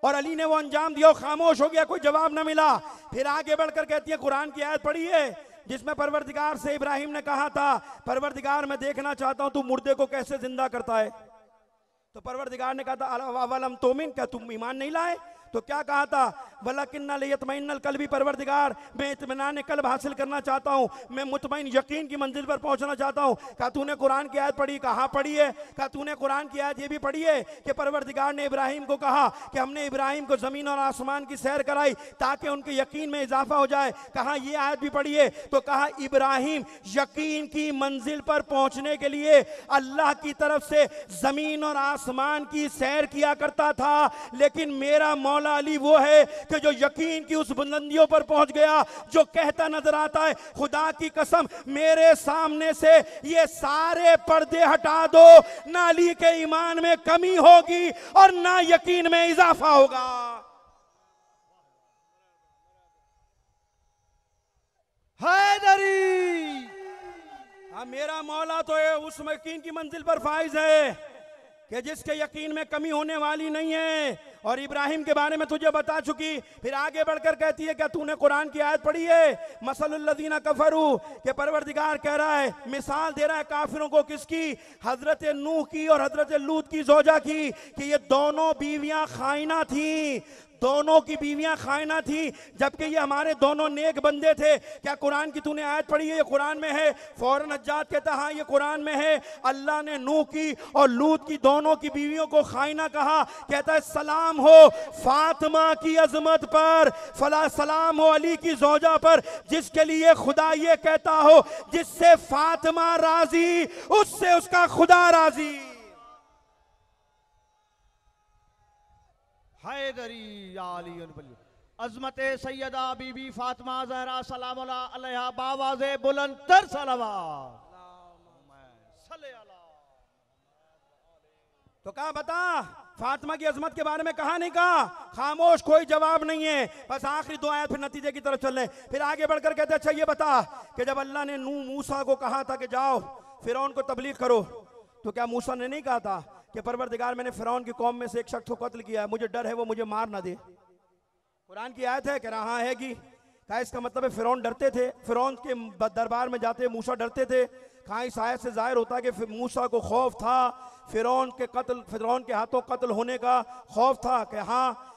और अली ने वो अंजाम दिया। खामोश हो गया, कोई जवाब ना मिला। फिर आगे बढ़कर कहती है, कुरान की आयत पढ़ी है जिसमें परवरदिगार से इब्राहिम ने कहा था, परवरदिगार मैं देखना चाहता हूं तू मुर्दे को कैसे जिंदा करता है। तो परवरदिगार ने कहा था अवलम तुमिन, क्या तुम ईमान नहीं लाए? तो क्या कहा था? वलकिन्ना लियतमइन्नल कल्बी, परवरदिगार मैं इत्मीनान कल्ब हासिल करना चाहता हूं, मैं मुतमईन यकीन की मंजिल पर पहुंचना चाहता हूं। कहा तूने कुरान की आयत पढ़ी? कहां पढ़ी है? कहा तूने कुरान की आयत ये भी पढ़ी है कि परवरदिगार ने इब्राहिम को कहा कि हमने इब्राहिम को जमीन और आसमान की सैर कराई ताकि उनके यकीन में इजाफा हो जाए। कहा ये आयत भी पढ़ी है? तो कहा इब्राहिम यकीन की मंजिल पर पहुंचने के लिए अल्लाह की तरफ से जमीन और आसमान की सैर किया करता था, लेकिन मेरा मौला अली वो है कि जो यकीन की उस बुलंदियों पर पहुंच गया, जो कहता नजर आता है खुदा की कसम मेरे सामने से ये सारे पर्दे हटा दो, ना अली के ईमान में कमी होगी और ना यकीन में इजाफा होगा। हैदरी, मेरा मौला तो उस यकीन की मंजिल पर फाइज है कि जिसके यकीन में कमी होने वाली नहीं है। और इब्राहिम के बारे में तुझे बता चुकी। फिर आगे बढ़कर कहती है क्या तूने कुरान की आयत पढ़ी है? मसलुल्लज़ीना कफरू, के परवरदिगार कह रहा है, मिसाल दे रहा है काफिरों को, किसकी? हजरत नूह की और हजरत लूत की ज़ौजा की, कि ये दोनों बीवियां खाइना थी, दोनों की बीवियां खाइना थी, जबकि ये हमारे दोनों नेक बंदे थे। क्या कुरान की तूने आयत पढ़ी है? ये कुरान में है। फौरन अज्जाद कहता हाँ ये कुरान में है। अल्लाह ने नूह की और लूत की दोनों की बीवियों को खाइना कहा। कहता है सलाम हो फातिमा की अजमत पर, फला सलाम हो अली की ज़ौजा पर, जिसके लिए खुदा ये कहता हो जिससे फातिमा राजी उससे उसका खुदा राजी। हैदरी अजमत सैयदा बीबी फातिमा ज़हरा सलाम अलैहा बावाज़े बुलंदतर सलावत। तो कहा बता, फातिमा की अजमत के बारे में कहा नहीं कहा? खामोश, कोई जवाब नहीं है। बस आखिरी दो आयत फिर नतीजे की तरफ चल रहे। फिर आगे बढ़कर कहते अच्छा ये बता कि जब अल्लाह ने नूह मूसा को कहा था कि जाओ फिरौन को तबलीग करो, तो क्या मूसा ने नहीं कहा था कि परवरदिगार मैंने फिरौन की कौम में से एक शख्स को कत्ल किया है, मुझे डर है वो मुझे मार ना दे? कुरान की आयत है, कह रहा हाँ है कि कहा इसका मतलब है फिरौन डरते थे, फिरौन के दरबार में जाते मूसा डरते थे। कहा इस आयत से जाहिर होता है कि मूसा को खौफ था फिरौन के हाथों कत्ल होने का खौफ था। कि हाँ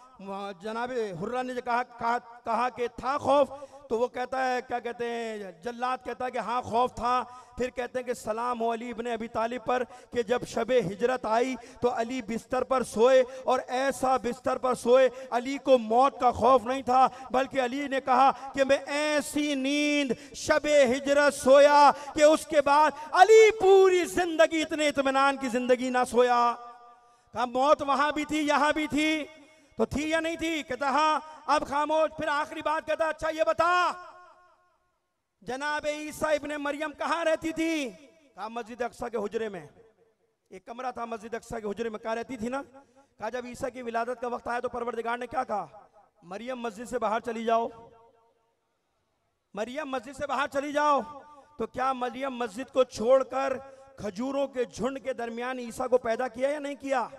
जनाब हुर्रा ने कहा कि था खौफ, तो वो कहता है क्या कहते हैं जल्लाद कहता है कि हाँ खौफ था। फिर कहते हैं कि सलाम हो अली इब्ने अबी तालिब पर कि जब शबे हिजरत आई तो अली बिस्तर पर सोए और ऐसा बिस्तर पर सोए अली को मौत का खौफ नहीं था, बल्कि अली ने कहा कि मैं ऐसी नींद शबे हिजरत सोया कि उसके बाद अली पूरी जिंदगी इतने इत्मीनान की जिंदगी ना सोया। कहा मौत वहां भी थी यहां भी थी, तो थी या नहीं थी? कहता हाँ। अब खामोश। फिर आखिरी बात कहता अच्छा ये बता जनाब ईसा इब्ने मरियम कहाँ रहती थी? कहा मस्जिद अक्सा के हुजरे में, एक कमरा था मस्जिद अक्सा के हुजरे में। कहाँ रहती थी ना? कहा जब ईसा की विलादत का वक्त आया तो परवरदिगार ने क्या कहा? मरियम मस्जिद से बाहर चली जाओ, मरियम मस्जिद से बाहर चली जाओ। तो क्या मरियम मस्जिद को छोड़कर खजूरों के झुंड के दरमियान ईसा को पैदा किया या नहीं किया?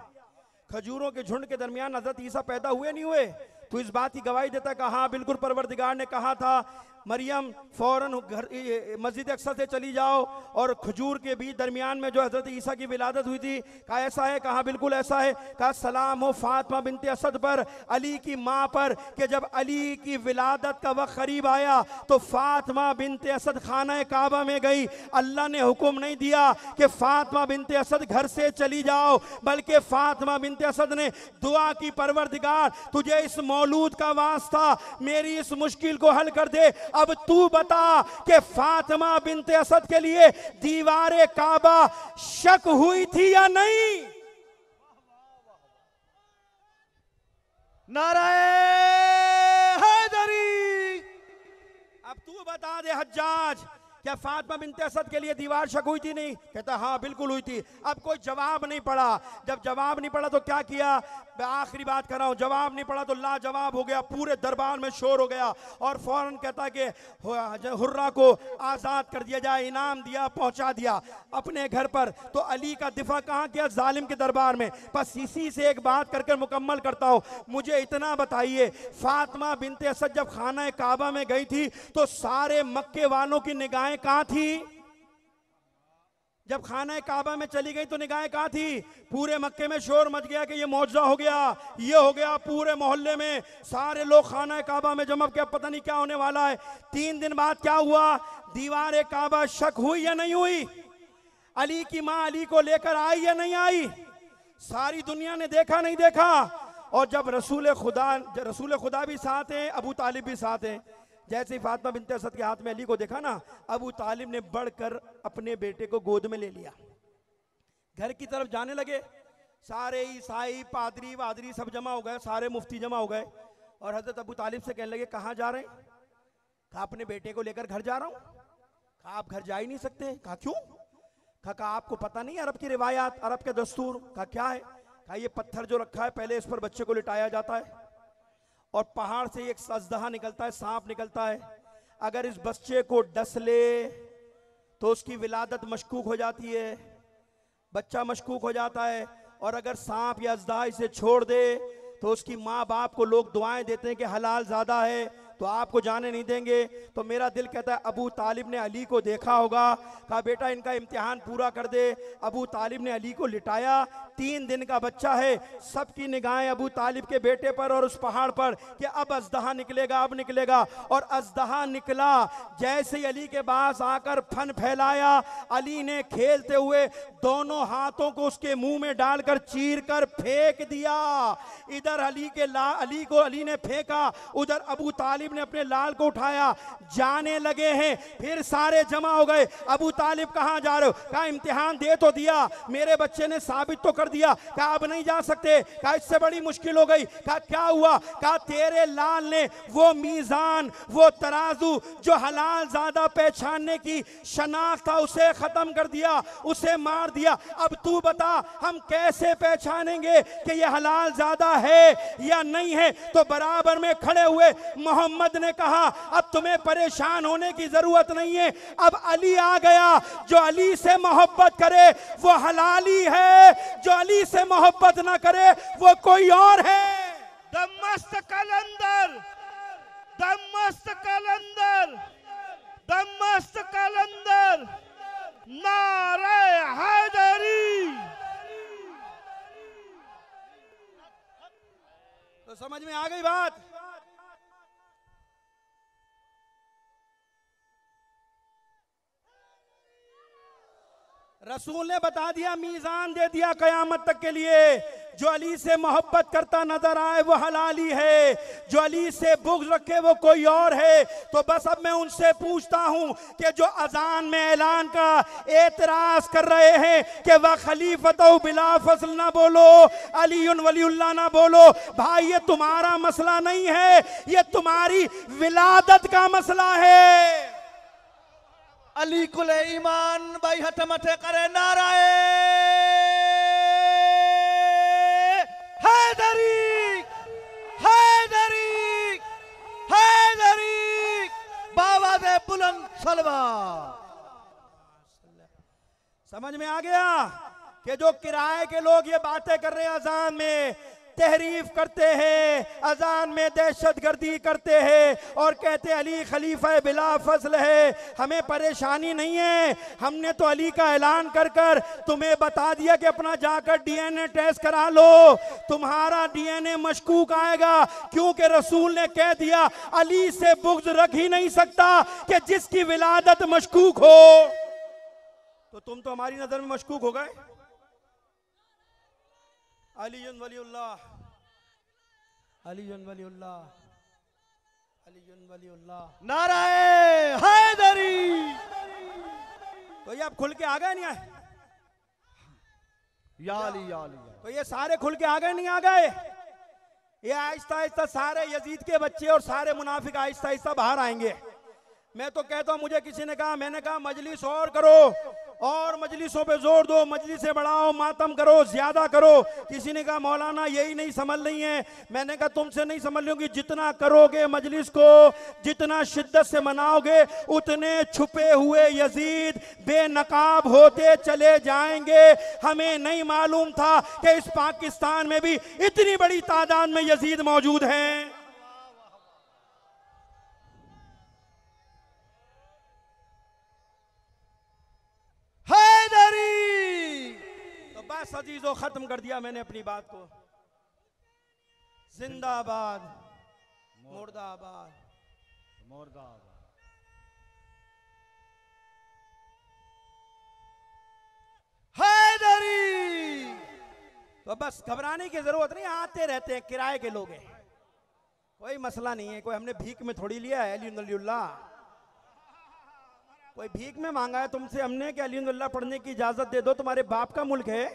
खजूरों के झुंड के दरमियान हजरत ईसा पैदा हुए नहीं हुए? तो इस बात की गवाही देता है कि हाँ बिल्कुल परवरदिगार ने कहा था मरियम फौरन घर मस्जिद अक्सा से चली जाओ और खजूर के बीच दरमियान में जो हजरत ईसा की विलादत हुई थी, कहा ऐसा है, कहा बिल्कुल ऐसा है। कहा सलाम हो फातिमा बिनते असद पर, अली की माँ पर, कि जब अली की विलादत का वक्त करीब आया तो फातिमा बिनते असद खाना काबा में गई। अल्लाह ने हुक्म नहीं दिया कि फातिमा बिनते असद घर से चली जाओ, बल्कि फातिमा बिनते असद ने दुआ की, परवरदिगार तुझे इस मौलूद का वास्ता मेरी इस मुश्किल को हल कर दे। अब तू बता कि फातिमा बिनते असद के लिए दीवारे काबा शक हुई थी या नहीं? नाराए हैदरी। अब तू बता दे हज्जाज, क्या फातिमा बिनते असद के लिए दीवार शक हुई थी? नहीं। कहता हाँ बिल्कुल हुई थी। अब कोई जवाब नहीं पड़ा। जब जवाब नहीं पड़ा तो क्या किया? मैं आखिरी बात कर रहा हूं, जवाब नहीं पड़ा तो लाजवाब हो गया, पूरे दरबार में शोर हो गया और फौरन कहता कि हुर्रा को आजाद कर दिया जाए, इनाम दिया, पहुंचा दिया अपने घर पर। तो अली का दिफा कहां किया? जालिम के दरबार में। बस इसी से एक बात करके मुकम्मल करता हूं। मुझे इतना बताइए, फातिमा बिनते असद जब खाना काबा में गई थी तो सारे मक्के वालों की निगाहें कहां थी? जब खाना काबा में चली गई तो निगाहें कहां थी? पूरे मक्के में शोर मच गया कि ये मौजज़ा हो गया, ये हो गया। पूरे मोहल्ले में सारे लोग खाना काबा में जमा के, पता नहीं क्या होने वाला है। 3 दिन बाद क्या हुआ? दीवार काबा शक हुई या नहीं हुई? अली की मां अली को लेकर आई या नहीं आई? सारी दुनिया ने देखा नहीं देखा? और जब रसूल खुदा भी साथ हैं, अबू तालिब भी साथ हैं। जैसे ही फातिमा बिनते असद के हाथ में अली को देखा ना, अबू तालिब ने बढ़कर अपने बेटे को गोद में ले लिया, घर की तरफ जाने लगे। सारे ईसाई पादरी वादरी सब जमा हो गए, सारे मुफ्ती जमा हो गए और हजरत अबू तालिब से कहने लगे कहाँ जा रहे हैं? कहा अपने बेटे को लेकर घर जा रहा हूँ। कहा आप घर जा ही नहीं सकते। कहा क्यों? कहा आपको पता नहीं अरब की रिवायात, अरब के दस्तूर? कहा क्या है? कहा ये पत्थर जो रखा है पहले इस पर बच्चे को लिटाया जाता है और पहाड़ से एक अजदहा निकलता है, सांप निकलता है। अगर इस बच्चे को डस ले तो उसकी विलादत मशकूक हो जाती है, बच्चा मशकूक हो जाता है। और अगर सांप या अजदहा इसे छोड़ दे तो उसकी माँ बाप को लोग दुआएं देते हैं कि हलाल ज़्यादा है तो आपको जाने नहीं देंगे। तो मेरा दिल कहता है अबू तालिब ने अली को देखा होगा, कहा बेटा इनका इम्तिहान पूरा कर दे। अबू तालिब ने अली को लिटाया, 3 दिन का बच्चा है, सबकी निगाहें अबू तालिब के बेटे पर और उस पहाड़ पर कि अब अजदहा निकलेगा, अब निकलेगा। और अजदहा निकला, जैसे ही अली के पास आकर फन फैलाया, अली ने खेलते हुए दोनों हाथों को उसके मुंह में डालकर चीर कर फेंक दिया। इधर अली को अली ने फेंका, उधर अबू तालिब ने अपने लाल को उठाया, जाने लगे हैं। फिर सारे जमा हो गए। अबू तालिब कहां जा रहे हो? कहा इम्तिहान दे तो दिया, मेरे बच्चे ने साबित तो कर दिया। कहा अब नहीं जा सकते। कहा इससे बड़ी मुश्किल हो गई। कहा क्या हुआ? कहा तेरे लाल ने वो मीजान, वो तराजू जो हलाल ज्यादा पहचानने की शनाख्त था उसे खत्म कर दिया, उसे मार दिया। अब तू बता हम कैसे पहचानेंगे कि ये हलाल ज्यादा है या नहीं है? तो बराबर में खड़े हुए मोहम्मद ने कहा अब तुम्हें परेशान होने की जरूरत नहीं है, अब अली आ गया। जो अली से मोहब्बत करे वो हलाली है, जो अली से मोहब्बत ना करे वो कोई और है। दमस्त कलंदर, दमस्त कलंदर, दमस्त कलंदर, नारे हैदरी। तो समझ में आ गई बात? रसूल ने बता दिया, मीज़ान दे दिया कयामत तक के लिए। जो अली से मोहब्बत करता नजर आए वो हलाली है, जो अली से बुग़्ज़ रखे वो कोई और है। तो बस अब मैं उनसे पूछता हूं कि जो अजान में ऐलान का एतराज कर रहे हैं कि वह खलीफतु बिला फस्ल ना बोलो, अलीउन वलीउल्लाह ना बोलो, भाई ये तुम्हारा मसला नहीं है, ये तुम्हारी विलादत का मसला है। अली कुले ईमान भाई हटमटे करे नाराए हैदरी, हैदरी, हैदरी, बाबा दे बुलंद सलवा। समझ में आ गया कि जो किराए के लोग ये बातें कर रहे हैं अजान में, तहरीफ करते हैं, अजान में दहशतगर्दी करते हैं और कहते अली खलीफा बिला फजल है। हमें परेशानी नहीं है, हमने तो अली का ऐलान कर कर तुम्हें बता दिया कि अपना जाकर डीएनए टेस्ट करा लो, तुम्हारा डीएनए मशकूक आएगा, क्योंकि रसूल ने कह दिया अली से बुग़्ज़ रख ही नहीं सकता कि जिसकी विलादत मशकूक हो। तो तुम तो हमारी नजर में मशकूक हो गए। अलीयुन वलीउल्लाह, अलीयुन वलीउल्लाह, अलीयुन वलीउल्लाह, नाराए हैदरी। तो ये अब खुल के आ गए नहीं आए? या अली या अली। तो ये सारे खुल के आ गए नहीं आ गए? ये आहिस्ता आहिस्ता सारे यजीद के बच्चे और सारे मुनाफिक आहिस्ता आहिस्ता बाहर आएंगे। मैं तो कहता हूं, मुझे किसी ने कहा, मैंने कहा मजलिस और करो और मजलिसों पे जोर दो, मजलिसें बढ़ाओ, मातम करो, ज्यादा करो। किसी ने कहा मौलाना यही नहीं समझ रही हैं। मैंने कहा तुमसे नहीं समझ लूंगी, जितना करोगे मजलिस को, जितना शिद्दत से मनाओगे, उतने छुपे हुए यजीद बेनकाब होते चले जाएंगे। हमें नहीं मालूम था कि इस पाकिस्तान में भी इतनी बड़ी तादाद में यजीद मौजूद हैं। तो बस अजीजों, खत्म कर दिया मैंने अपनी बात को। जिंदाबाद मुर्दाबाद मुर्दाबाद। हैदरी। तो बस घबराने की जरूरत नहीं, आते रहते हैं, किराए के लोग हैं, कोई मसला नहीं है। कोई हमने भीख में थोड़ी लिया है। अलीउल्लाह कोई भीख में मांगा है तुमसे हमने कि अलीउल्लाह पढ़ने की इजाजत दे दो? तुम्हारे बाप का मुल्क है,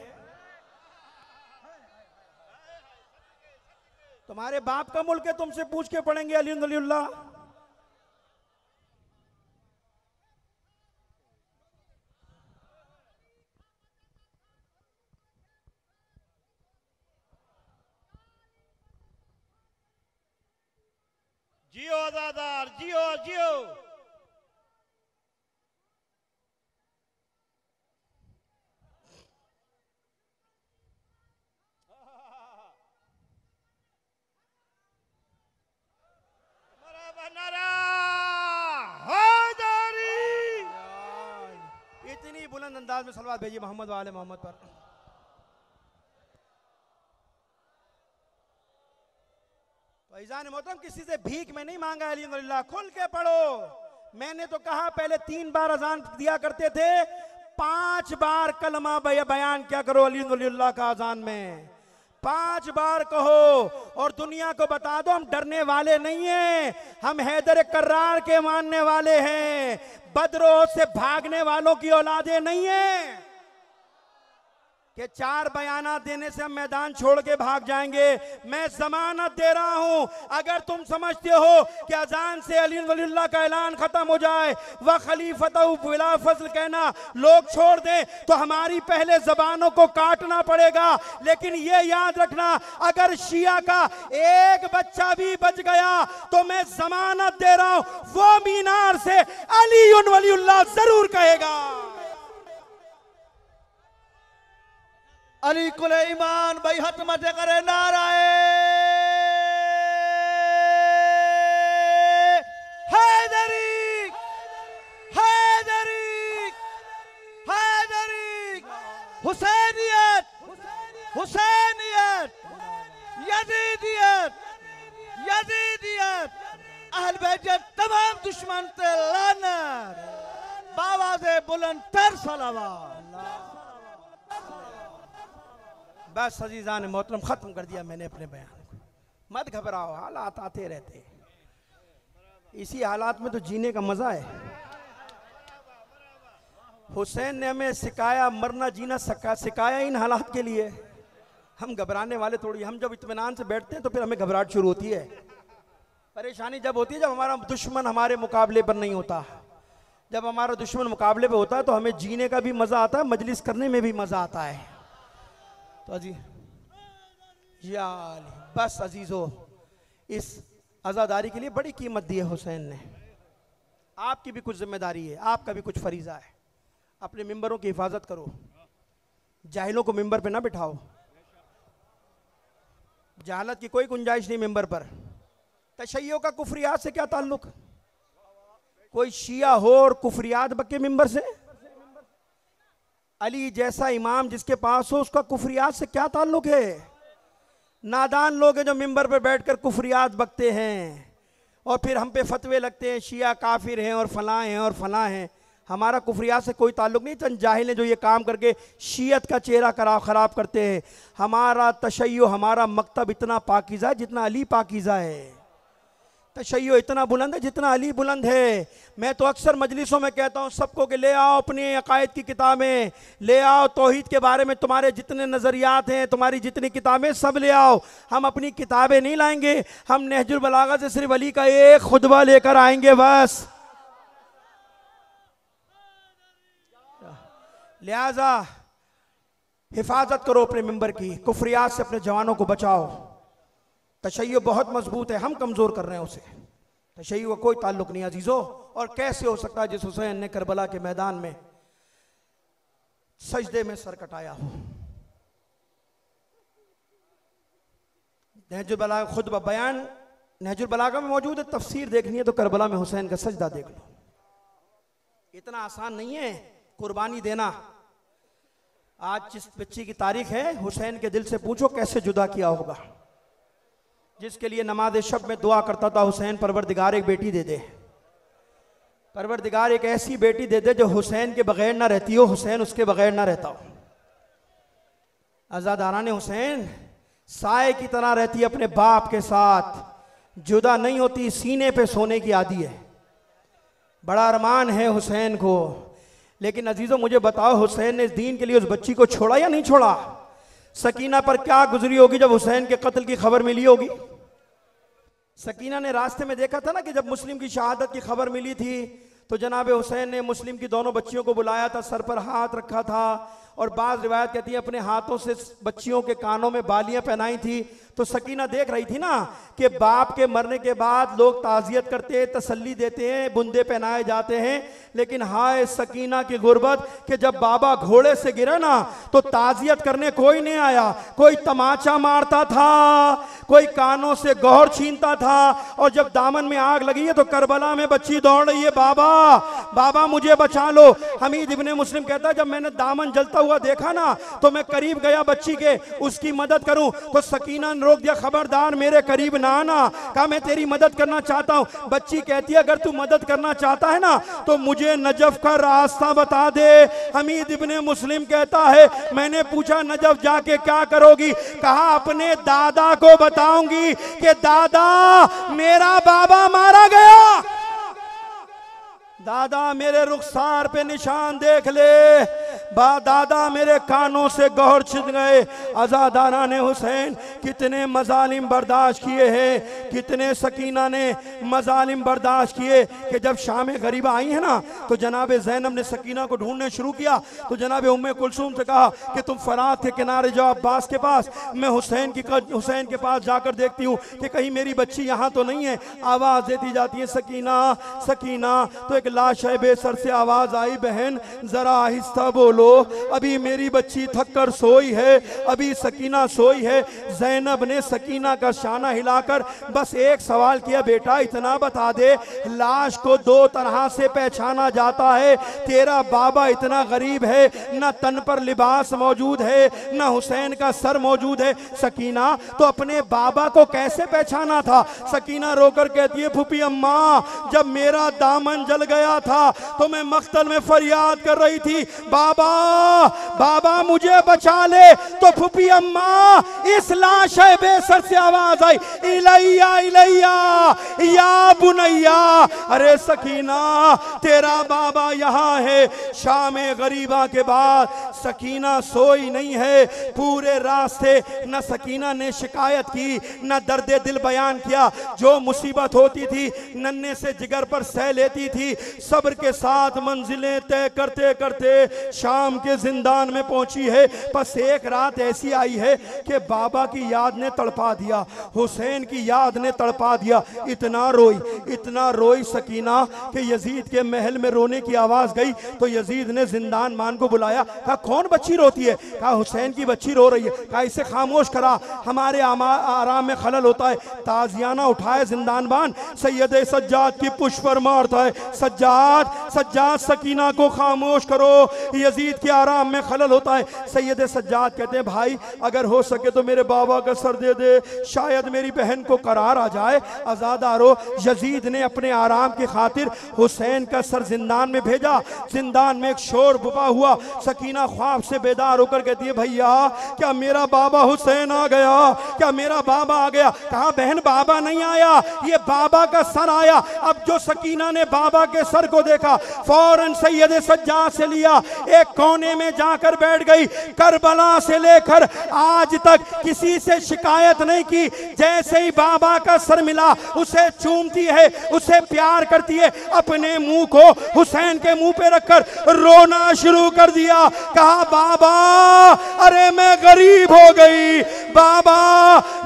तुम्हारे बाप का मुल्क है, तुमसे पूछ के पढ़ेंगे अलीउल्लाह? जियो आजादार, जियो जियो। इतनी बुलंद अंदाज में सलवात भेजिए मोहम्मद वाले मोहम्मद पर। फैजान मोहतरम, किसी से भीख में नहीं मांगा अल्हम्दुलिल्लाह, खुल के पढ़ो। मैंने तो कहा पहले 3 बार अजान दिया करते थे, 5 बार कलमा बयान क्या करो अल्हम्दुलिल्लाह का अजान में, 5 बार कहो और दुनिया को बता दो हम डरने वाले नहीं हैं, हम हैदर कर्रार के मानने वाले हैं, बदरों से भागने वालों की औलादे नहीं हैं कि 4 बयाना देने से हम मैदान छोड़ के भाग जाएंगे। मैं जमानत दे रहा हूं, अगर तुम समझते हो कि अजान से अली वलीउल्लाह का ऐलान खत्म हो जाए, व खलीफतहु बिला फज़ल कहना लोग छोड़ दें, तो हमारी पहले जबानों को काटना पड़ेगा। लेकिन ये याद रखना, अगर शिया का एक बच्चा भी बच गया तो मैं जमानत दे रहा हूं, वो मीनार से अली वलीउल्लाह जरूर कहेगा। अली कुल ईमान भाई हट मत करे नाराए हैदरी हैदरी हैदरी हुसैनियत हुसैनियत यजीदियत यजीदियत अहल बैत तमाम दुश्मन ते लानत बावाज़े बुलंद तर सलावत। बस अजीज़ान ने मोहतरम ख़त्म कर दिया मैंने अपने बयान को। मत घबराओ, हालात आते रहते, इसी हालात में तो जीने का मज़ा है। हुसैन ने हमें सिखाया, मरना जीना सिखाया इन हालात के लिए। हम घबराने वाले थोड़ी, हम जब इत्मीनान से बैठते हैं तो फिर हमें घबराहट शुरू होती है। परेशानी जब होती है जब हमारा दुश्मन हमारे मुकाबले पर नहीं होता। जब हमारा दुश्मन मुकाबले पर होता है तो हमें जीने का भी मज़ा आता है, मजलिस करने में भी मज़ा आता है। तो अजी या बस अजीज़ों, इस आज़ादारी के लिए बड़ी कीमत दी है हुसैन ने। आपकी भी कुछ जिम्मेदारी है, आपका भी कुछ फरीज़ा है। अपने मिंबरों की हिफाजत करो, जाहिलों को मिंबर पे ना बिठाओ, जहालत की कोई गुंजाइश नहीं मिंबर पर। तशय्यो का कुफरियात से क्या ताल्लुक? कोई शिया हो और कुफरियात बके मिंबर से? अली जैसा इमाम जिसके पास हो उसका कुफरियात से क्या ताल्लुक है? नादान लोग हैं जो मिंबर पर बैठकर कुफरियात बकते हैं और फिर हम पे फतवे लगते हैं शिया काफिर हैं और फलां हैं और फलां हैं। हमारा कुफरियात से कोई ताल्लुक नहीं। चंद जाहिल हैं जो ये काम करके शियत का चेहरा खराब करते हैं। हमारा तशय्यो, हमारा मकतब इतना पाकीज़ा है जितना अली पाकीज़ा है। तशय्यो इतना बुलंद है जितना अली बुलंद है। मैं तो अक्सर मजलिसों में कहता हूँ सबको कि ले आओ अपनी अकायद की किताबें, ले आओ तौहीद के बारे में तुम्हारे जितने नज़रियात हैं, तुम्हारी जितनी किताबें सब ले आओ। हम अपनी किताबें नहीं लाएंगे, हम नहजुल बलागा से सिर्फ अली का एक खुतबा लेकर आएंगे बस। लिहाजा हिफाजत करो अपने मिंबर की, कुफरियात से अपने जवानों को बचाओ। तशय्यो बहुत मजबूत है, हम कमज़ोर कर रहे हैं उसे। तशय्यो का कोई ताल्लुक नहीं अजीज़ों। और कैसे हो सकता है जिस हुसैन ने करबला के मैदान में सजदे में सर कटाया हो। नहजुल बलागा खुद बयान नहजुल बलागा में मौजूद है। तफसीर देखनी है तो करबला में हुसैन का सजदा देख लो। इतना आसान नहीं है कुर्बानी देना। आज जिस बच्ची की तारीख है, हुसैन के दिल से पूछो कैसे जुदा किया होगा। जिसके लिए नमाज शब में दुआ करता था, हुसैन परवरदिगार एक बेटी दे दे, परवरदिगार एक ऐसी बेटी दे दे जो हुसैन के बगैर ना रहती हो, हुसैन उसके बगैर ना रहता हो। आज़ादाराने हुसैन साए की तरह रहती है अपने बाप के साथ, जुदा नहीं होती, सीने पे सोने की आदी है। बड़ा अरमान है हुसैन को। लेकिन अजीज़ों मुझे बताओ, हुसैन ने इस दीन के लिए उस बच्ची को छोड़ा या नहीं छोड़ा? सकीना पर क्या गुजरी होगी जब हुसैन के कत्ल की खबर मिली होगी? सकीना ने रास्ते में देखा था ना कि जब मुस्लिम की शहादत की खबर मिली थी तो जनाब हुसैन ने मुस्लिम की दोनों बच्चियों को बुलाया था, सर पर हाथ रखा था और बाज़ रिवायत कहती है अपने हाथों से बच्चियों के कानों में बालियां पहनाई थी। तो सकीना देख रही थी ना कि बाप के मरने के बाद लोग ताज़ियत करते हैं, तसल्ली देते हैं, बुंदे पहनाए जाते हैं। लेकिन हाय सकीना की गुर्बत कि जब बाबा घोड़े से गिरा ना तो ताज़ियत करने कोई नहीं आया। कोई तमाचा मारता था, कोई कानों से गौर छीनता था। और जब दामन में आग लगी है तो करबला में बच्ची दौड़ रही है, बाबा बाबा मुझे बचा लो। हमीद इब्ने मुस्लिम कहता है जब मैंने दामन जलता हुआ देखा ना तो मैं करीब गया बच्ची के, उसकी मदद करूं। तो सकीना ने रोक दिया, खबरदार मेरे करीब ना आना। कहा मैं तेरी मदद करना चाहता हूं। बच्ची कहती है अगर तू मदद करना चाहता है ना तो मुझे नजफ का रास्ता बता दे। हमीद इब्ने मुस्लिम कहता है मैंने पूछा नजफ जाके क्या करोगी? कहा अपने दादा को बताऊंगी कि दादा मेरा बाबा मारा गया, दादा मेरे रुखसार पे निशान देख ले, दादा मेरे कानों से गौर छिद गए। आज़ादारा ने हुसैन कितने मजालिम बर्दाश्त किए हैं, कितने सकीना ने मजालिम बर्दाश्त किए कि जब शाम गरीबा आई है ना तो जनाब ज़ैनब ने सकीना को ढूंढने शुरू किया। तो जनाब उम्मे कुलसूम से कहा कि तुम फरात के किनारे जाओ अब्बास के पास, मैं हुसैन के पास जाकर देखती हूँ कि कहीं मेरी बच्ची यहाँ तो नहीं है। आवाज़ देती जाती है सकीना सकीना। तो एक लाश है बेसर से आवाज़ आई, बहन ज़रा आहिस्ता बोलो, अभी मेरी बच्ची थक कर सोई है, अभी सकीना सोई है। ज़ैनब ने सकीना का शाना हिलाकर बस एक सवाल किया, बेटा इतना बता दे लाश को दो तरह से पहचाना जाता है, तेरा बाबा इतना गरीब है, ना तन पर लिबास मौजूद है, ना हुसैन का सर मौजूद है। सकीना तो अपने बाबा को कैसे पहचाना था? सकीना रोकर कहती है फूफी अम्मा जब मेरा दामन जल गया था तो मैं मख्तल में फरियाद कर रही थी, बाबा बाबा मुझे बचा ले। तो फूफी अम्मा इस लाश बेसर से आवाज आई, इलैया इलैया या बुनैया। अरे सकीना तेरा बाबा यहाँ है। शाम गरीबा के बाद सकीना सोई नहीं है। पूरे रास्ते न सकीना ने शिकायत की, न दर्द दिल बयान किया। जो मुसीबत होती थी नन्हे से जिगर पर सह लेती थी। सब्र के साथ मंजिलें तय करते करते शाम के जिंदान में पहुंची है। बस एक रात ऐसी आई है कि बाबा की याद ने तड़पा दिया, हुसैन की याद ने तड़पा दिया। इतना रोई सकीना कि यजीद के महल में रोने की आवाज गई तो यजीद ने जिंदान मान को बुलाया। कहा कौन बच्ची रोती है? कहा हुसैन की बच्ची रो रही है। कहा इसे खामोश करा, हमारे आराम में खलल होता है। ताजियाना उठाए जिंदान बान, सैयद सज्जाद की पुष्प पर मारता है। सज्जाद सकीना को खामोश करो, यजीद के आराम में खलल होता है। सैयद सज्जाद कहते हैं भाई अगर हो सके तो मेरे बाबा का सर दे दे, शायद मेरी बहन को करार आ जाए। आजादारो, यजीद ने अपने आराम की खातिर हुसैन का सर जिंदान में भेजा। जिंदान में एक शोर बुपा हुआ। सकीना ख्वाब से बेदार होकर कहती है भैया क्या मेरा बाबा हुसैन आ गया? क्या मेरा बाबा आ गया? कहा बहन बाबा नहीं आया, ये बाबा का सर आया। अब जो सकीना ने बाबा के सर को देखा फौरन सैयद सज्जाद से लिया, एक कोने में जाकर बैठ गई। करबला से लेकर आज तक किसी से शिकायत नहीं की, जैसे ही बाबा का सर मिला उसे चूमती है, उसे प्यार करती है। अपने मुंह को हुसैन के मुंह पे रखकर रोना शुरू कर दिया। कहा बाबा अरे मैं गरीब हो गई, बाबा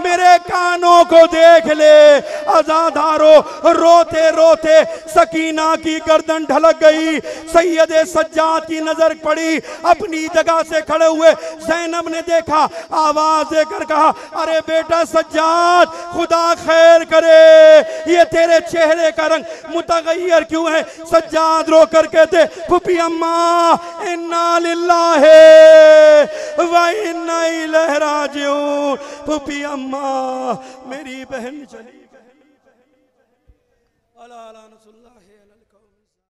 मेरे कानों को देख ले। आजादारो, रोते रोते सकीना की गर्दन ढलक गई। सैयद सज्जाद की नजर पड़ी, अपनी जगह से खड़े हुए ज़ैनब ने देखा, आवाज देकर कहा अरे बेटा सज्जाद खुदा खैर करे, ये तेरे चेहरे का रंग मुतगय्यर क्यों है? सज्जाद रोकर कहते फूफी अम्मा इन्ना लिल्लाहि व इन्ना इलैहि राजिऊन। फूफी अम्मा मेरी बहन चली गई। अला अला रसूलुल्लाह।